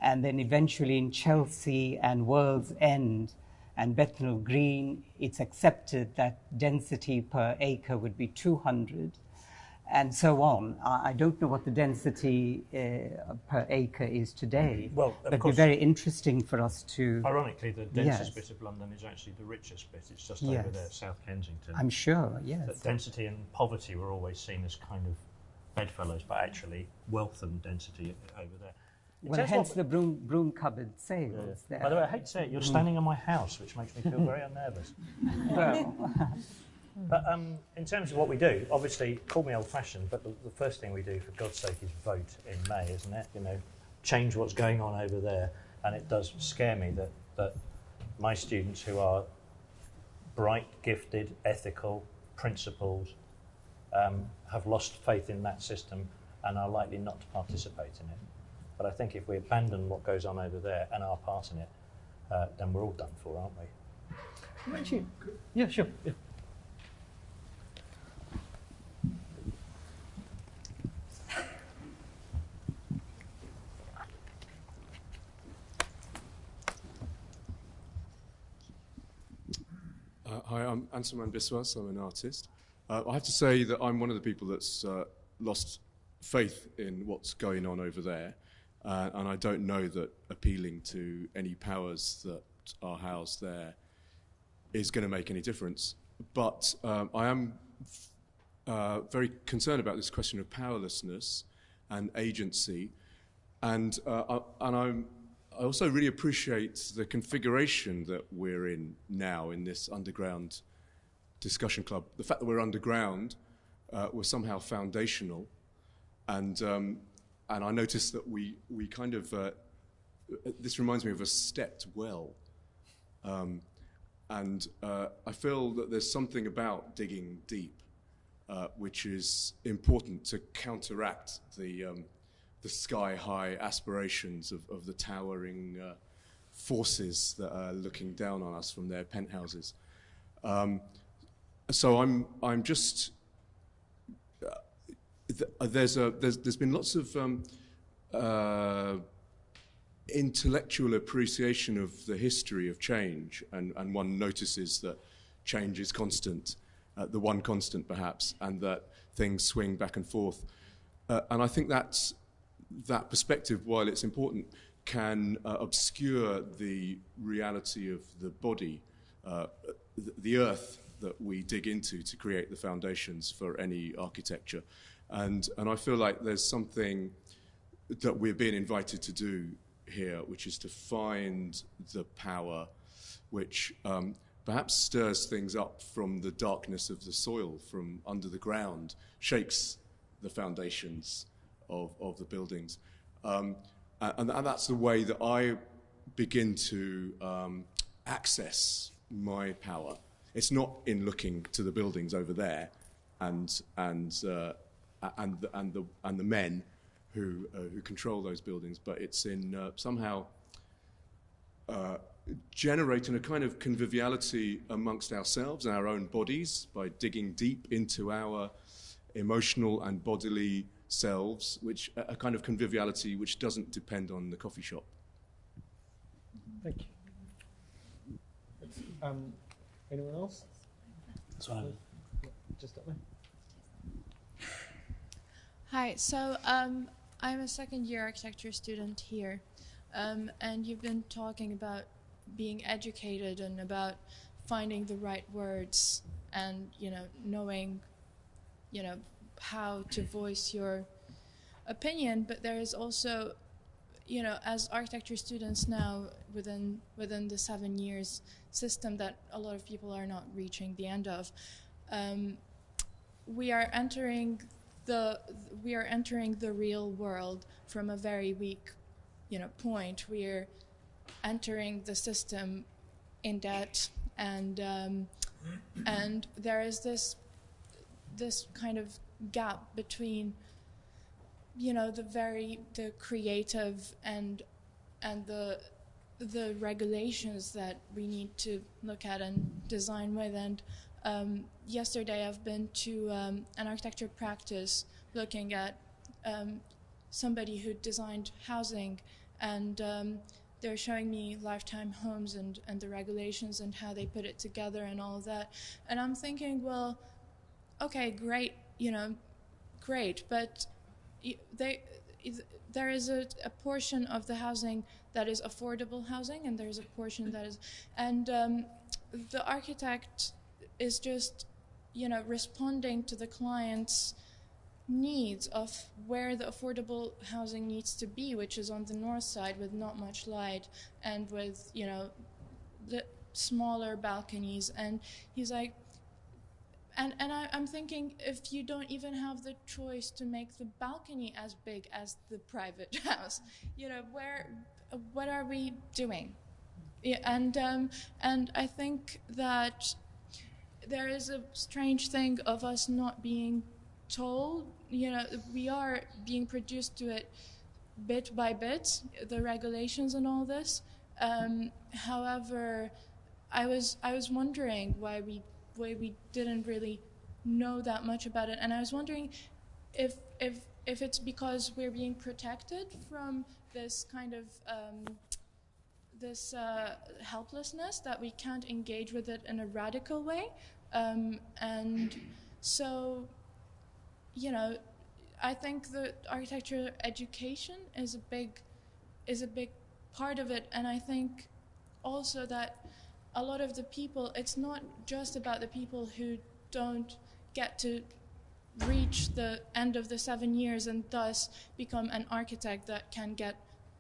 and then eventually in Chelsea and World's End and Bethnal Green, it's accepted that density per acre would be 200, and so on. I don't know what the density per acre is today, well, but it'd be very interesting for us to... Ironically, the densest bit of London is actually the richest bit. It's just over there, South Kensington. I'm sure, yes. That density and poverty were always seen as kind of bedfellows, but actually wealth and density over there. Well, hence the broom cupboard sales there. By the way, I hate to say it, you're standing on my house, which makes me feel very unnervous. Well... But in terms of what we do, obviously, call me old-fashioned, but the first thing we do, for God's sake, is vote in May, isn't it? You know, change what's going on over there. And it does scare me that my students, who are bright, gifted, ethical, principled, have lost faith in that system and are likely not to participate in it. But I think if we abandon what goes on over there and our part in it, then we're all done for, aren't we? Actually, yeah, sure. Yeah. I'm Ansuman Biswas. I'm an artist. I have to say that I'm one of the people that's lost faith in what's going on over there, and I don't know that appealing to any powers that are housed there is going to make any difference. But I am very concerned about this question of powerlessness and agency, and I also really appreciate the configuration that we're in now in this underground discussion club. The fact that we're underground was somehow foundational, and I noticed that we kind of this reminds me of a stepped well, and I feel that there's something about digging deep which is important to counteract the sky-high aspirations of the towering forces that are looking down on us from their penthouses. So I'm just there's been lots of intellectual appreciation of the history of change, and one notices that change is constant, the one constant perhaps, and that things swing back and forth. And I think that perspective, while it's important, can obscure the reality of the body, the earth that we dig into to create the foundations for any architecture. And I feel like there's something that we're being invited to do here, which is to find the power which perhaps stirs things up from the darkness of the soil, from under the ground, shakes the foundations of the buildings. And that's the way that I begin to access my power. It's not in looking to the buildings over there and the men who control those buildings, but it's in somehow generating a kind of conviviality amongst ourselves and our own bodies by digging deep into our emotional and bodily selves, which a kind of conviviality which doesn't depend on the coffee shop. Thank you. Anyone else? Just up there. Hi, so I'm a second-year architecture student here, and you've been talking about being educated and about finding the right words and, knowing, how to voice your opinion. But there is also, as architecture students now within the 7 years system that a lot of people are not reaching the end of, we are entering the real world from a very weak, point. We're entering the system in debt, and there is this kind of gap between, the creative and the regulations that we need to look at and design with. And yesterday I've been to an architecture practice looking at somebody who designed housing, and they're showing me lifetime homes and the regulations and how they put it together and all of that. And I'm thinking, well, okay, great, great, but there is a portion of the housing that is affordable housing, and there's a portion that is, and the architect is just, responding to the client's needs of where the affordable housing needs to be, which is on the north side with not much light and with, the smaller balconies. And he's like, and I'm thinking, if you don't even have the choice to make the balcony as big as the private house, what are we doing? Yeah, and I think that there is a strange thing of us not being told, we are being produced to it bit by bit, the regulations and all this. However, I was wondering why we didn't really know that much about it, and I was wondering if it's because we're being protected from this kind of this helplessness that we can't engage with it in a radical way, and so, you know, I think that architecture education is a big part of it, and I think also that a lot of the people, it's not just about the people who don't get to reach the end of the 7 years and thus become an architect that can get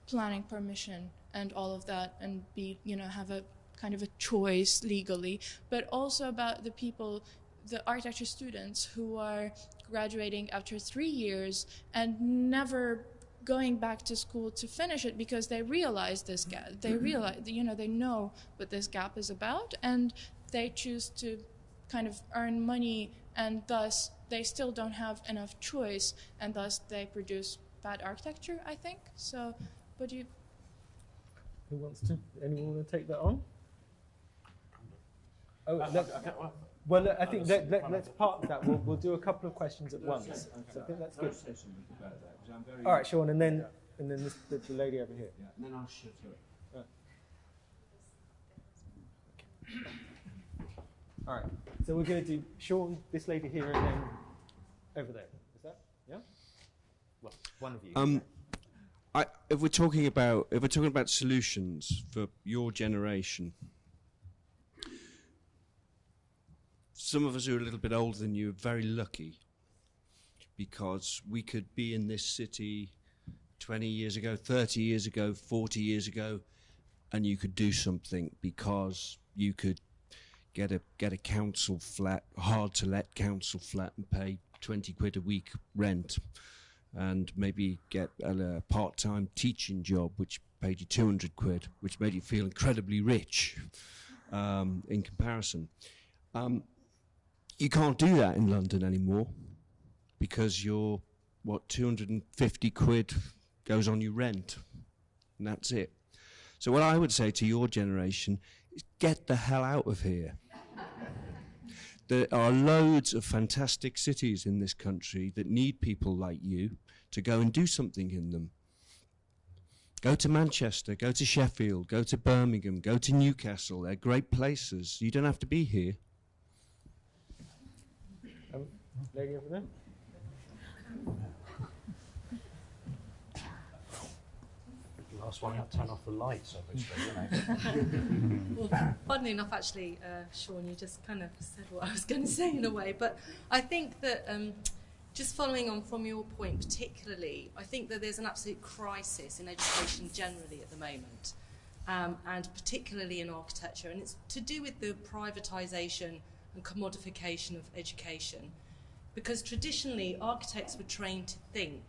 planning permission and all of that and be, you know, have a kind of a choice legally, but also about the people, the architecture students who are graduating after 3 years and never going back to school to finish it because they realize this gap. They realize, you know, they know what this gap is about, and they choose to kind of earn money, and thus they still don't have enough choice, and thus they produce bad architecture, I think. So, but you... Who wants to, anyone want to take that on? Oh, well, I think let's park that. We'll do a couple of questions at once. So I think that's good. All right, Sean, and then the lady over here. Yeah, and then I'll shut up. All right, so we're going to do Sean, this lady here, and then over there. Is that, yeah? Well, one of you. If we're talking about solutions for your generation, some of us who are a little bit older than you are very lucky, because we could be in this city 20 years ago, 30 years ago, 40 years ago, and you could do something because you could get a council flat, hard to let council flat, and pay 20 quid a week rent, and maybe get a part-time teaching job which paid you 200 quid, which made you feel incredibly rich in comparison. You can't do that in London anymore because your, 250 quid goes on your rent, and that's it. So what I would say to your generation is get the hell out of here. There are loads of fantastic cities in this country that need people like you to go and do something in them. Go to Manchester, go to Sheffield, go to Birmingham, go to Newcastle. They're great places. You don't have to be here. Lady over there. Last one out, turn off the lights, obviously, you know. Well, funnily enough, actually, Sean, you just kind of said what I was going to say in a way, but I think that just following on from your point particularly, I think that there's an absolute crisis in education generally at the moment, and particularly in architecture, and it's to do with the privatisation and commodification of education, because traditionally architects were trained to think,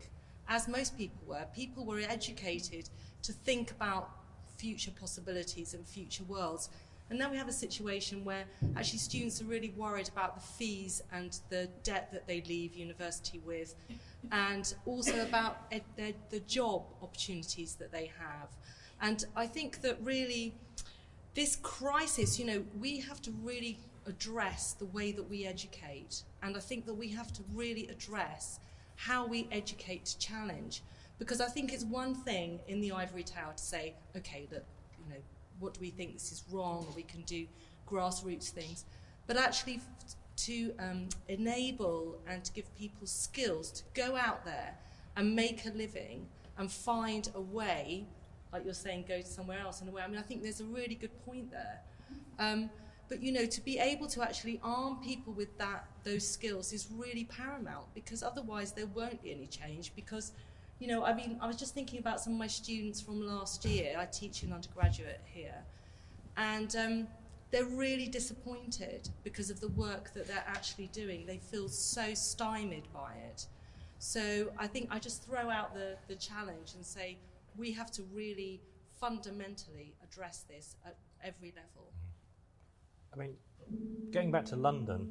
as most people were educated to think about future possibilities and future worlds. And now we have a situation where actually students are really worried about the fees and the debt that they leave university with, and also about the job opportunities that they have. And I think that really this crisis, you know, we have to really address the way that we educate. And I think that we have to really address how we educate to challenge. Because I think it's one thing in the ivory tower to say, okay, look, you know, what do we think this is wrong, or we can do grassroots things. But actually to enable and to give people skills to go out there and make a living and find a way, like you're saying, go to somewhere else in a way. I mean, I think there's a really good point there. But, you know, to be able to actually arm people with those skills is really paramount, because otherwise there won't be any change. Because, you know, I mean, I was just thinking about some of my students from last year. I teach an undergraduate here. And they're really disappointed because of the work that they're actually doing. They feel so stymied by it. So I think I just throw out the challenge and say we have to really fundamentally address this at every level. I mean, going back to London,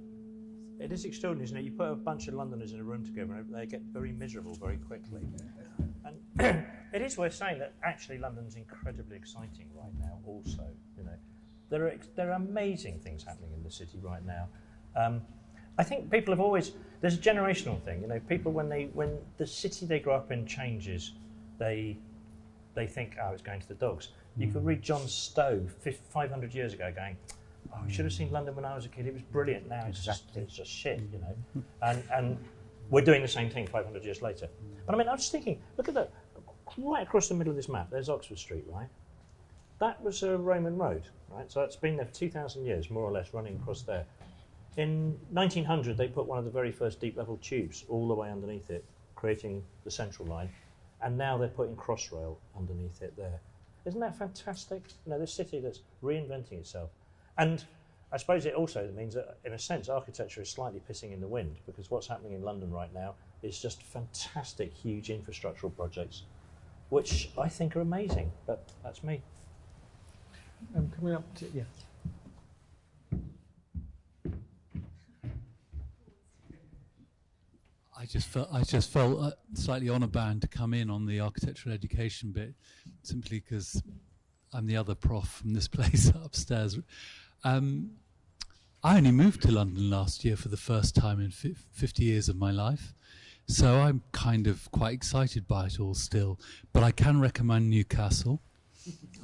it is extraordinary, isn't it? You put a bunch of Londoners in a room together and they get very miserable very quickly. And it is worth saying that actually London's incredibly exciting right now also, you know. There are amazing things happening in the city right now. I think people have always, there's a generational thing, you know, people when the city they grow up in changes, they think, oh, it's going to the dogs. You could read John Stowe 500 years ago going, oh, I should have seen London when I was a kid, it was brilliant. Now it's just shit, you know. And we're doing the same thing 500 years later. But I mean, I was just thinking, look at that, right across the middle of this map, there's Oxford Street, right? That was a Roman road, right? So it's been there for 2,000 years, more or less, running across there. In 1900, they put one of the very first deep-level tubes all the way underneath it, creating the central line. And now they're putting Crossrail underneath it there. Isn't that fantastic? You know, this city that's reinventing itself. And I suppose it also means that, in a sense, architecture is slightly pissing in the wind, because what's happening in London right now is just fantastic, huge infrastructural projects, which I think are amazing. But that's me. Coming up to, yeah. I just felt slightly honour bound to come in on the architectural education bit, simply because I'm the other prof from this place upstairs. I only moved to London last year for the first time in 50 years of my life, so I'm kind of quite excited by it all still. But I can recommend Newcastle,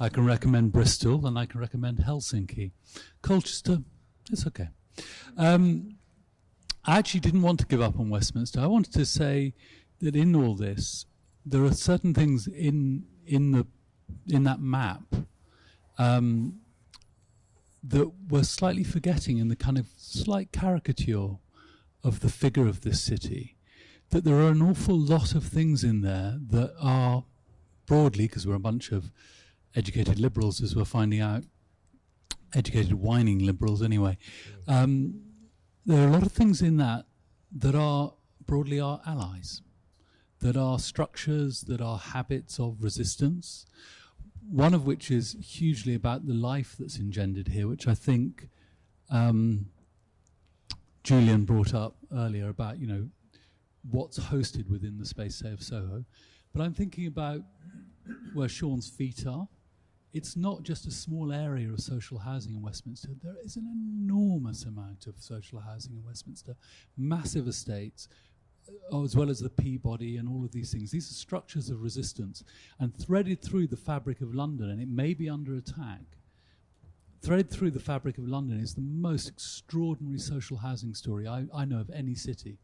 I can recommend Bristol, and I can recommend Helsinki. Colchester, it's okay. I actually didn't want to give up on Westminster. I wanted to say that in all this, there are certain things in that map that we're slightly forgetting in the kind of slight caricature of the figure of this city. That there are an awful lot of things in there that are broadly, because we're a bunch of educated liberals, as we're finding out, educated whining liberals anyway. There are a lot of things in that are broadly our allies, that are structures, that are habits of resistance, one of which is hugely about the life that's engendered here, which I think Julian brought up earlier about, you know, what's hosted within the space, say, of Soho. But I'm thinking about where Sean's feet are. It's not just a small area of social housing in Westminster. There is an enormous amount of social housing in Westminster, massive estates, as well as the Peabody and all of these things. These are structures of resistance, and threaded through the fabric of London, and it may be under attack, threaded through the fabric of London is the most extraordinary social housing story I know of any city.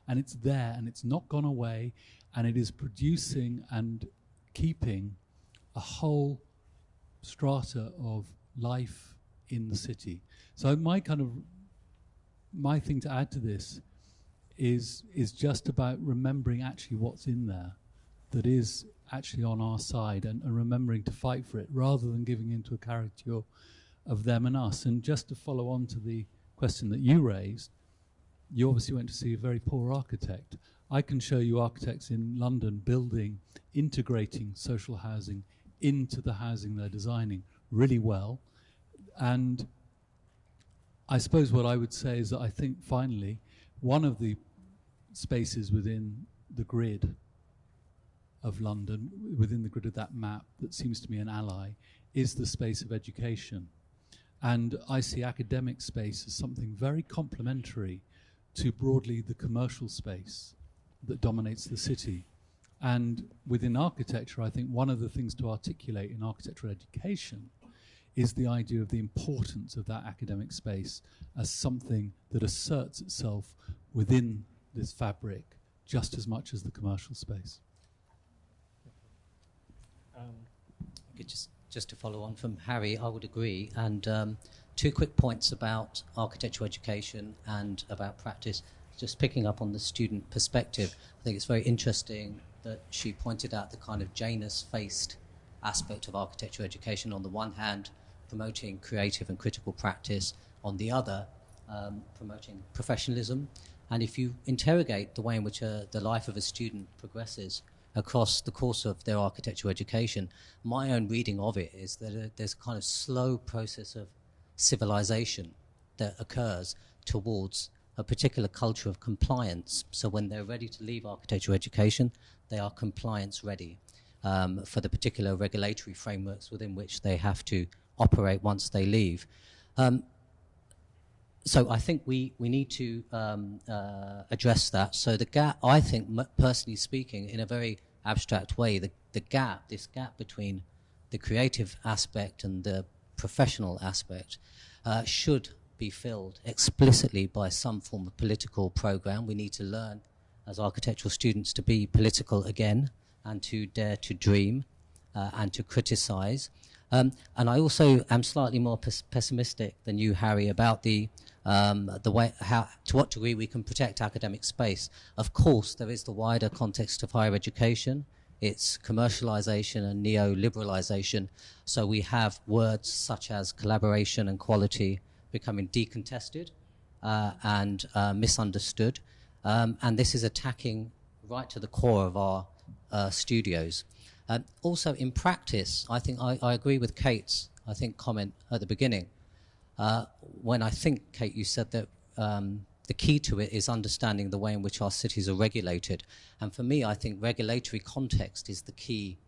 And it's there, and it's not gone away, and it is producing and keeping a whole strata of life in the city. So my thing to add to this is just about remembering actually what's in there that is actually on our side, and remembering to fight for it rather than giving into a caricature of them and us. And just to follow on to the question that you raised, you obviously went to see a very poor architect. I can show you architects in London building, integrating social housing into the housing they're designing really well. And I suppose what I would say is that I think finally one of the spaces within the grid of London, within the grid of that map that seems to be an ally, is the space of education. And I see academic space as something very complementary to broadly the commercial space that dominates the city. And within architecture, I think one of the things to articulate in architectural education is the idea of the importance of that academic space as something that asserts itself within this fabric just as much as the commercial space. Just to follow on from Harry, I would agree. And two quick points about architectural education and about practice. Just picking up on the student perspective, I think it's very interesting that she pointed out the kind of Janus-faced aspect of architectural education. On the one hand, promoting creative and critical practice. On the other, promoting professionalism. And if you interrogate the way in which the life of a student progresses across the course of their architectural education, my own reading of it is that there's a kind of slow process of civilization that occurs towards a particular culture of compliance. So when they're ready to leave architectural education, they are compliance ready for the particular regulatory frameworks within which they have to operate once they leave. So I think we need to address that. So the gap, I think, personally speaking, in a very abstract way, this gap between the creative aspect and the professional aspect should be filled explicitly by some form of political program. We need to learn as architectural students to be political again and to dare to dream and to criticize. And I also am slightly more pessimistic than you, Harry, about the way, to what degree we can protect academic space. Of course, there is the wider context of higher education, its commercialization and neoliberalization. So we have words such as collaboration and quality becoming decontested and misunderstood. And this is attacking right to the core of our studios. Also, in practice, I think I agree with Kate's, comment at the beginning. When I think, Kate, you said that the key to it is understanding the way in which our cities are regulated. And for me, I think regulatory context is the key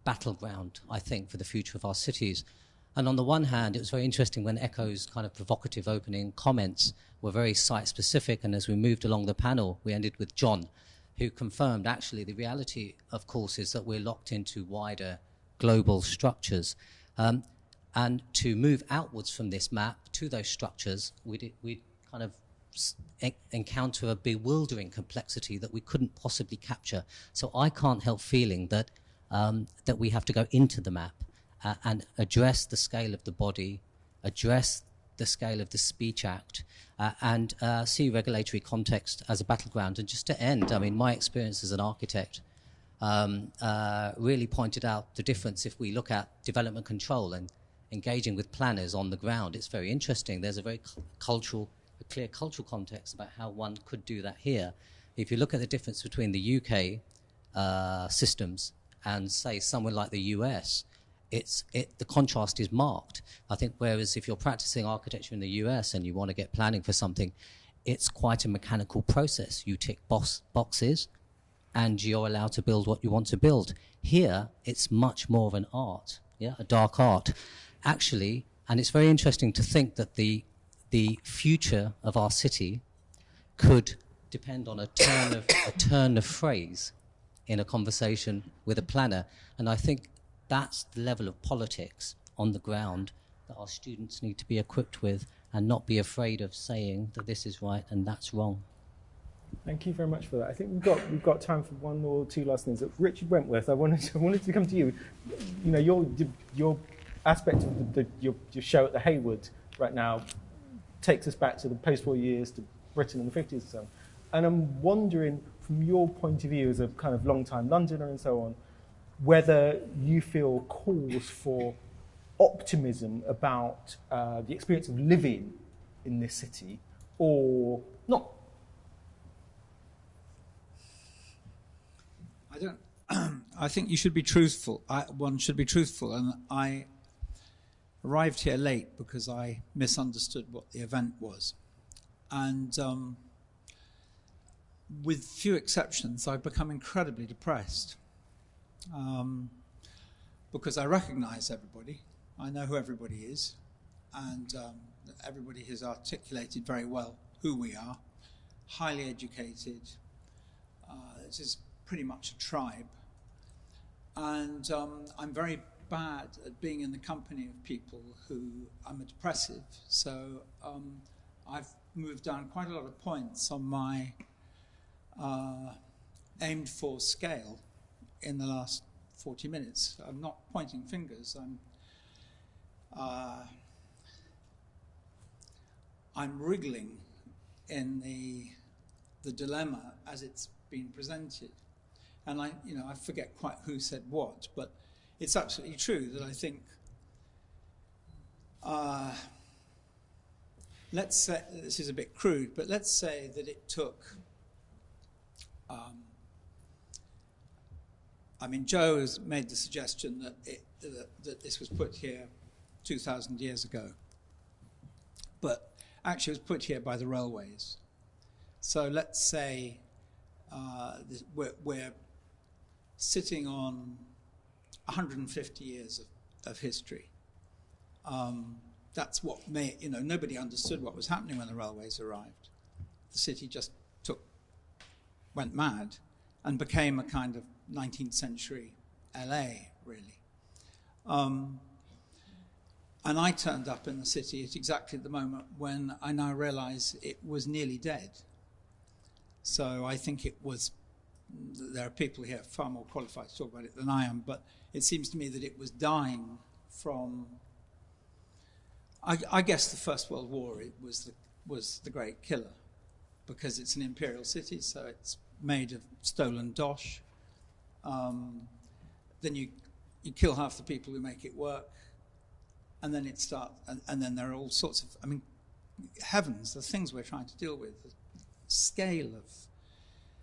battleground, I think, for the future of our cities. And on the one hand, it was very interesting when Ekow's kind of provocative opening comments were very site-specific, and as we moved along the panel, we ended with John, who confirmed actually the reality, of course, is that we're locked into wider global structures. And to move outwards from this map to those structures, we'd kind of encounter a bewildering complexity that we couldn't possibly capture. So I can't help feeling that that we have to go into the map and address the scale of the body, address the scale of the speech act, and see regulatory context as a battleground. And just to end, I mean, my experience as an architect really pointed out the difference if we look at development control and engaging with planners on the ground. It's very interesting. There's a very clear cultural context about how one could do that here. If you look at the difference between the UK systems and, say, somewhere like the US, the contrast is marked. I think whereas if you're practicing architecture in the US and you want to get planning for something, it's quite a mechanical process. You tick boxes and you're allowed to build what you want to build. Here, it's much more of an art, a dark art. Actually, and it's very interesting to think that the future of our city could depend on a turn of phrase in a conversation with a planner. And I think that's the level of politics on the ground that our students need to be equipped with and not be afraid of saying that this is right and that's wrong. Thank you very much for that. I think we've got time for one or two last things. Richard Wentworth, I wanted to come to you. You know, your aspect of your show at the Hayward right now takes us back to the post-war years, to Britain in the 50s and so on. And I'm wondering, from your point of view as a kind of long-time Londoner and so on, whether you feel cause for optimism about the experience of living in this city or not. I think you should be truthful. One should be truthful, and I arrived here late because I misunderstood what the event was. And with few exceptions, I've become incredibly depressed because I recognize everybody. I know who everybody is, and everybody has articulated very well who we are, highly educated. This is pretty much a tribe. And I'm very bad at being in the company of people who I'm a depressive. So I've moved down quite a lot of points on my aimed for scale in the last 40 minutes. I'm not pointing fingers. I'm wriggling in the dilemma as it's been presented. And I forget quite who said what, but it's absolutely true that I think, let's say, this is a bit crude, but let's say that it took, Joe has made the suggestion that this was put here 2,000 years ago, but actually it was put here by the railways. So let's say we're sitting on 150 years of history. That's what nobody understood what was happening when the railways arrived. The city just went mad and became a kind of 19th century LA, really. And I turned up in the city at exactly the moment when I now realise it was nearly dead. So I think it was, there are people here far more qualified to talk about it than I am, but it seems to me that it was dying from, I guess the First World War it was the great killer, because it's an imperial city, so it's made of stolen dosh. Then you kill half the people who make it work, and then it starts, and then there are all sorts of, I mean, heavens, the things we're trying to deal with, the scale of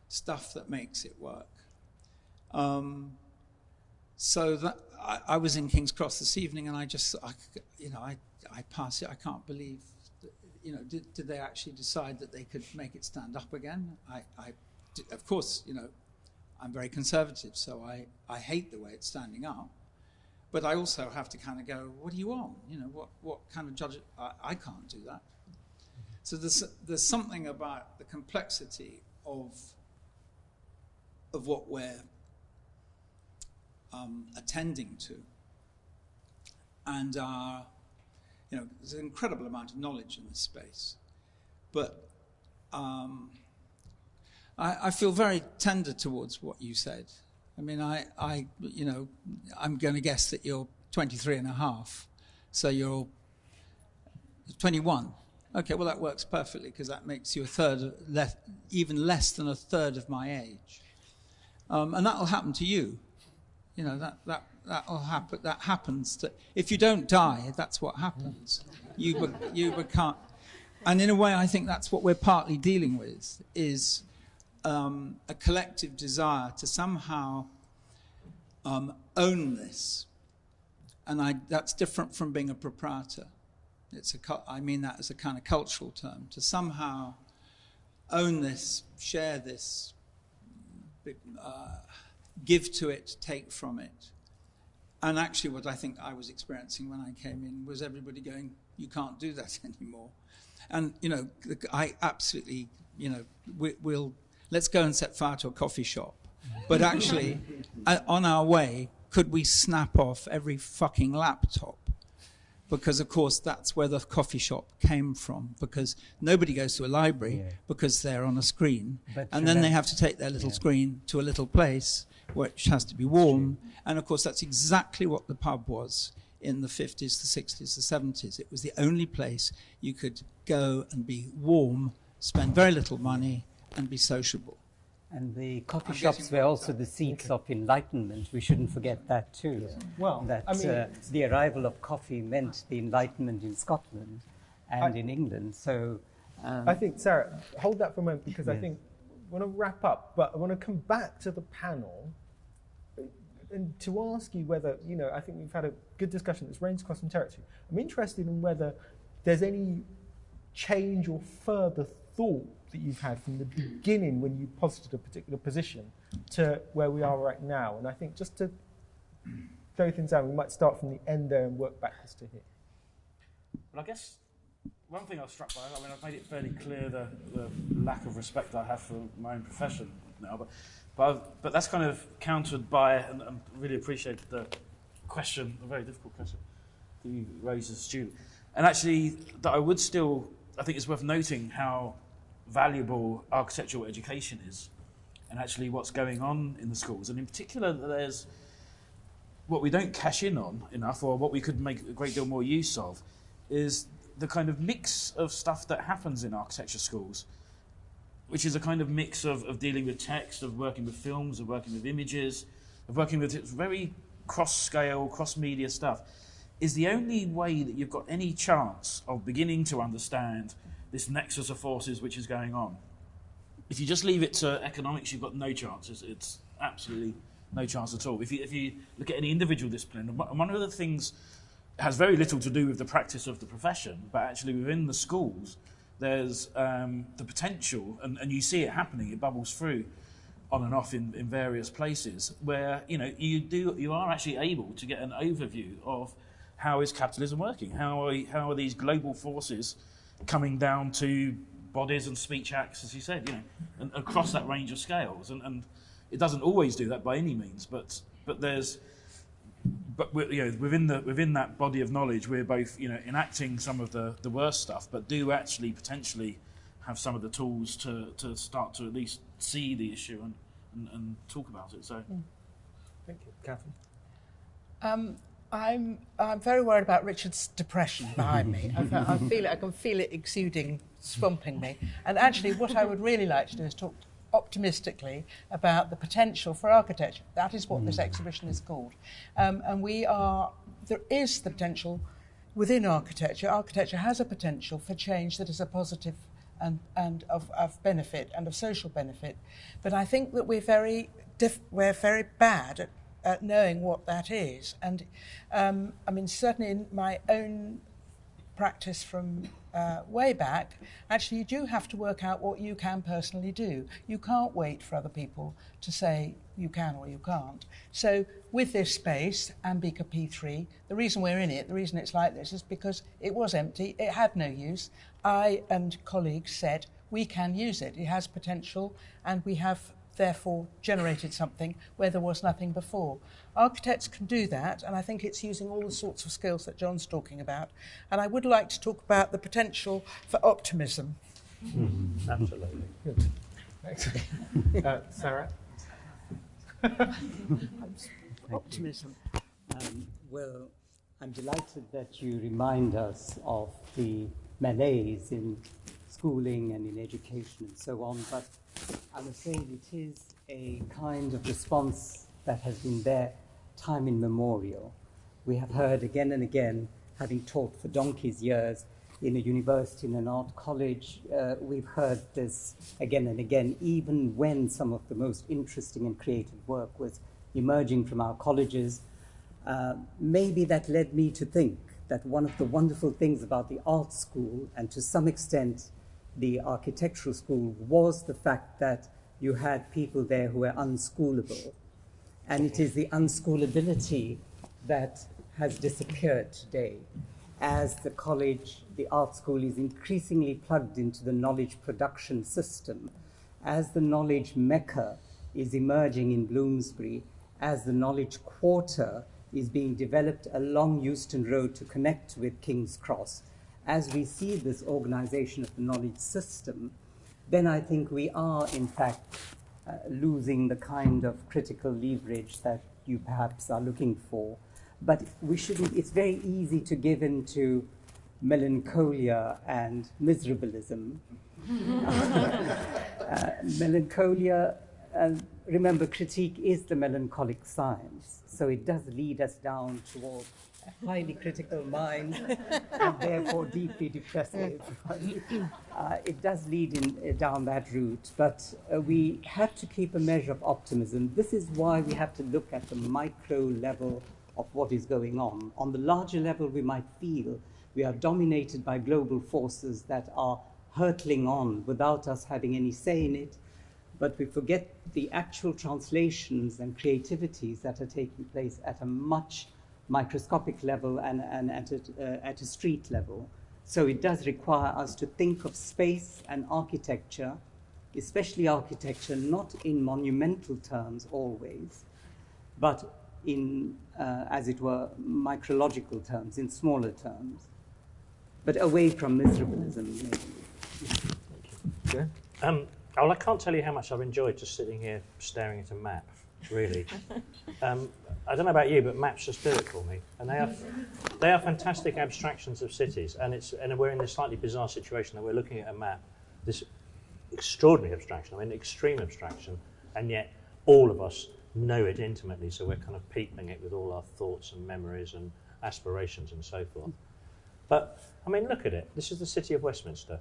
stuff that makes it work. So that I was in King's Cross this evening, and I pass it. I can't believe, did they actually decide that they could make it stand up again? Of course, I'm very conservative, so I hate the way it's standing up. But I also have to kind of go, what do you want? What kind of judge? I can't do that. So there's something about the complexity of what we're attending to, and there's an incredible amount of knowledge in this space, but I feel very tender towards what you said. I mean, I'm going to guess that you're 23 and a half, so you're 21. Okay, well that works perfectly, because that makes you even less than a third of my age, and that'll happen to you. That'll happen. That happens. If you don't die, that's what happens. You become, and in a way, I think that's what we're partly dealing with, is a collective desire to somehow own this, and that's different from being a proprietor. I mean that as a kind of cultural term, to somehow own this, share this, give to it, take from it. And actually what I think I was experiencing when I came in was everybody going, you can't do that anymore. And, I absolutely, let's go and set fire to a coffee shop. But actually, on our way, could we snap off every fucking laptop? Because, of course, that's where the coffee shop came from, because nobody goes to a library because they're on a screen. And then they have to take their little screen to a little place which has to be warm. And, of course, that's exactly what the pub was in the 50s, the 60s, the 70s. It was the only place you could go and be warm, spend very little money, and be sociable. And the coffee shops were also the seats of enlightenment. We shouldn't forget that too. Well, the arrival of coffee meant the enlightenment in Scotland and in England. So I think, Sarah, hold that for a moment, because I think I want to wrap up, but I want to come back to the panel and to ask you whether, I think we've had a good discussion that's ranged across some territory. I'm interested in whether there's any change or further thought that you've had from the beginning when you posited a particular position to where we are right now. And I think just to throw things out, we might start from the end there and work backwards to here. But I guess one thing I was struck by, I've made it fairly clear the lack of respect I have for my own profession now, but that's kind of countered by, and I really appreciate the question, a very difficult question that you raised as a student. And actually, that I would still, I think it's worth noting how valuable architectural education is, and actually what's going on in the schools. And in particular, there's what we don't cash in on enough, or what we could make a great deal more use of, is the kind of mix of stuff that happens in architecture schools, which is a kind of mix of dealing with text, of working with films, of working with images, of working with very cross-scale, cross-media stuff, is the only way that you've got any chance of beginning to understand this nexus of forces which is going on. If you just leave it to economics, you've got no chances. It's absolutely no chance at all. If you look at any individual discipline, and one of the things has very little to do with the practice of the profession, but actually within the schools, there's the potential, and you see it happening, it bubbles through on and off in various places, where you are actually able to get an overview of how is capitalism working, how are these global forces coming down to bodies and speech acts, as you said, and across that range of scales. And it doesn't always do that by any means, but there's but within that body of knowledge, we're both enacting some of the worst stuff, but do actually potentially have some of the tools to start to at least see the issue and talk about it. So, thank you, Catherine. I'm very worried about Richard's depression behind me. I feel it. I can feel it exuding, swamping me. And actually, what I would really like to do is talk optimistically about the potential for architecture. That is what this exhibition is called. And there is the potential within architecture. Architecture has a potential for change that is a positive and of benefit and of social benefit. But I think that we're very bad at knowing what that is. And certainly in my own practice from way back, actually you do have to work out what you can personally do. You can't wait for other people to say you can or you can't. So with this space, Ambika P3, the reason we're in it, the reason it's like this is because it was empty, it had no use. I and colleagues said we can use it, it has potential, and we have therefore generated something where there was nothing before. Architects can do that, and I think it's using all the sorts of skills that John's talking about. And I would like to talk about the potential for optimism. Absolutely. Good. Thanks. Sarat? Optimism. Well, I'm delighted that you remind us of the malaise in schooling and in education and so on, but I'm afraid it is a kind of response that has been there time immemorial. We have heard again and again, having taught for donkey's years in a university, in an art college, we've heard this again and again, even when some of the most interesting and creative work was emerging from our colleges. Maybe that led me to think that one of the wonderful things about the art school, and to some extent the architectural school, was the fact that you had people there who were unschoolable. And it is the unschoolability that has disappeared today as the college, the art school, is increasingly plugged into the knowledge production system, as the knowledge mecca is emerging in Bloomsbury, as the knowledge quarter is being developed along Euston Road to connect with King's Cross. As we see this organization of the knowledge system, then I think we are, in fact, losing the kind of critical leverage that you perhaps are looking for. But we shouldn't, it's very easy to give in to melancholia and miserabilism. Melancholia, remember, critique is the melancholic science, so it does lead us down toward a highly critical mind and therefore deeply depressive. It does lead down that route, but we have to keep a measure of optimism. This is why we have to look at the micro level of what is going on. On the larger level, we might feel we are dominated by global forces that are hurtling on without us having any say in it, but we forget the actual translations and creativities that are taking place at a much microscopic level and at a street level. So it does require us to think of space and architecture, especially architecture, not in monumental terms always, but in, as it were, micrological terms, in smaller terms, but away from miserabilism, maybe. Good. Well, I can't tell you how much I've enjoyed just sitting here staring at a map, really. I don't know about you, but maps just do it for me. And they are fantastic abstractions of cities, and we're in this slightly bizarre situation that we're looking at a map, this extraordinary abstraction, I mean extreme abstraction, and yet all of us know it intimately, so we're kind of peopling it with all our thoughts and memories and aspirations and so forth. But, I mean, look at it. This is the city of Westminster.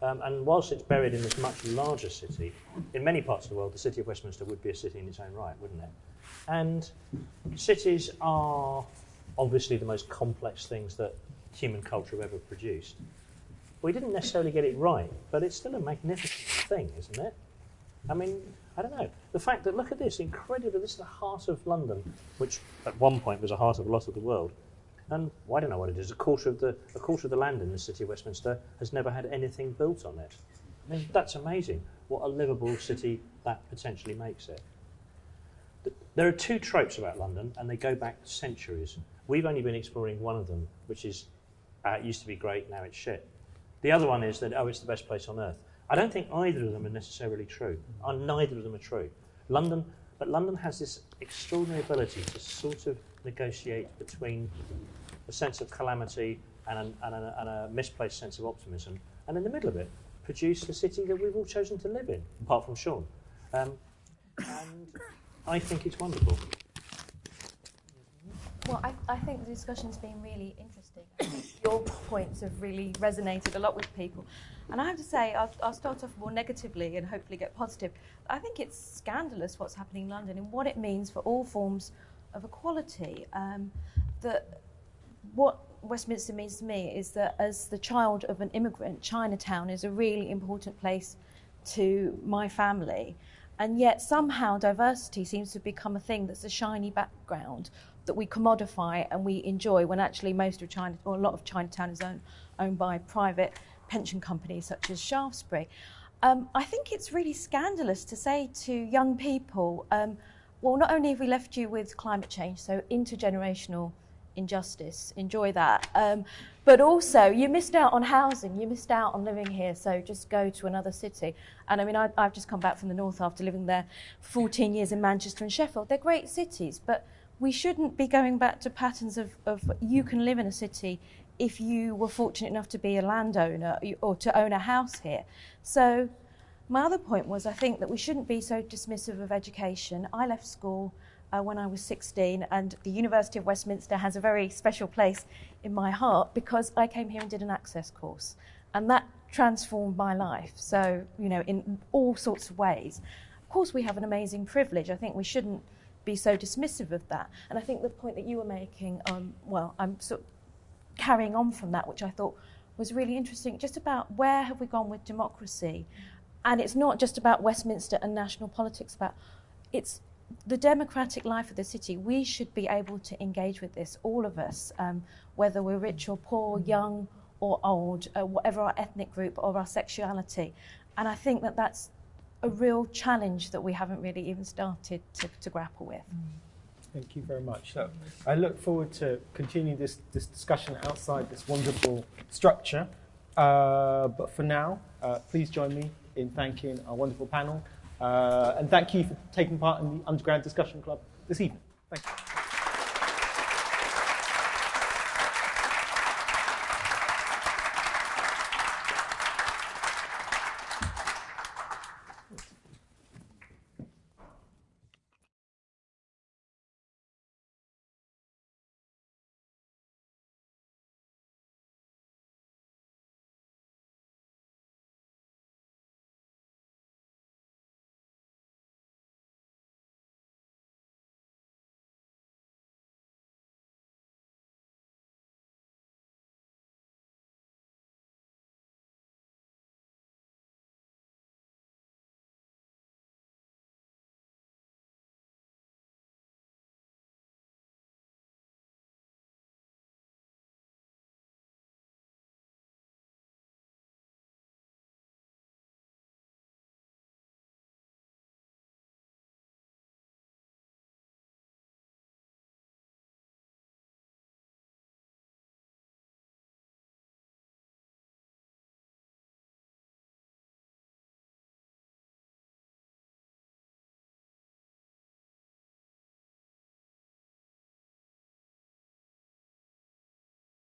And whilst it's buried in this much larger city, in many parts of the world, the city of Westminster would be a city in its own right, wouldn't it? And cities are obviously the most complex things that human culture have ever produced. We didn't necessarily get it right, but it's still a magnificent thing, isn't it? I mean, I don't know. The fact that, look at this, incredible, this is the heart of London, which at one point was the heart of a lot of the world. And I don't know what it is. A quarter of the land in the city of Westminster has never had anything built on it. I mean, that's amazing. What a livable city that potentially makes it. There are two tropes about London, and they go back centuries. We've only been exploring one of them, which is, it used to be great, now it's shit. The other one is that, oh, it's the best place on earth. I don't think either of them are necessarily true. Neither of them are true. But London has this extraordinary ability to sort of negotiate between a sense of calamity and a misplaced sense of optimism, and in the middle of it, produce the city that we've all chosen to live in, apart from Sean. And I think it's wonderful. Well, I think the discussion's been really interesting. I think your points have really resonated a lot with people. And I have to say, I'll start off more negatively and hopefully get positive. I think it's scandalous what's happening in London and what it means for all forms of equality. That what Westminster means to me is that as the child of an immigrant, Chinatown is a really important place to my family. And yet somehow diversity seems to become a thing that's a shiny background that we commodify and we enjoy, when actually most of China, or a lot of Chinatown, is owned by private pension companies such as Shaftesbury. I think it's really scandalous to say to young people, well, not only have we left you with climate change, so intergenerational injustice, enjoy that, but also you missed out on housing, you missed out on living here, so just go to another city. And I mean, I've just come back from the north after living there 14 years in Manchester and Sheffield. They're great cities, but we shouldn't be going back to patterns of you can live in a city if you were fortunate enough to be a landowner or to own a house here. So my other point was, I think that we shouldn't be so dismissive of education. I left school when I was 16, and the University of Westminster has a very special place in my heart because I came here and did an access course, and that transformed my life. So, you know, in all sorts of ways. Of course, we have an amazing privilege. I think we shouldn't be so dismissive of that. And I think the point that you were making, well, I'm sort of carrying on from that, which I thought was really interesting, just about where have we gone with democracy. And it's not just about Westminster and national politics, it's the democratic life of the city. We should be able to engage with this, all of us, whether we're rich or poor, young or old, whatever our ethnic group or our sexuality. And I think that that's a real challenge that we haven't really even started to grapple with. Thank you very much. So I look forward to continuing this discussion outside this wonderful structure. But for now, please join me in thanking our wonderful panel. And thank you for taking part in the Undergrad Discussion Club this evening. Thank you.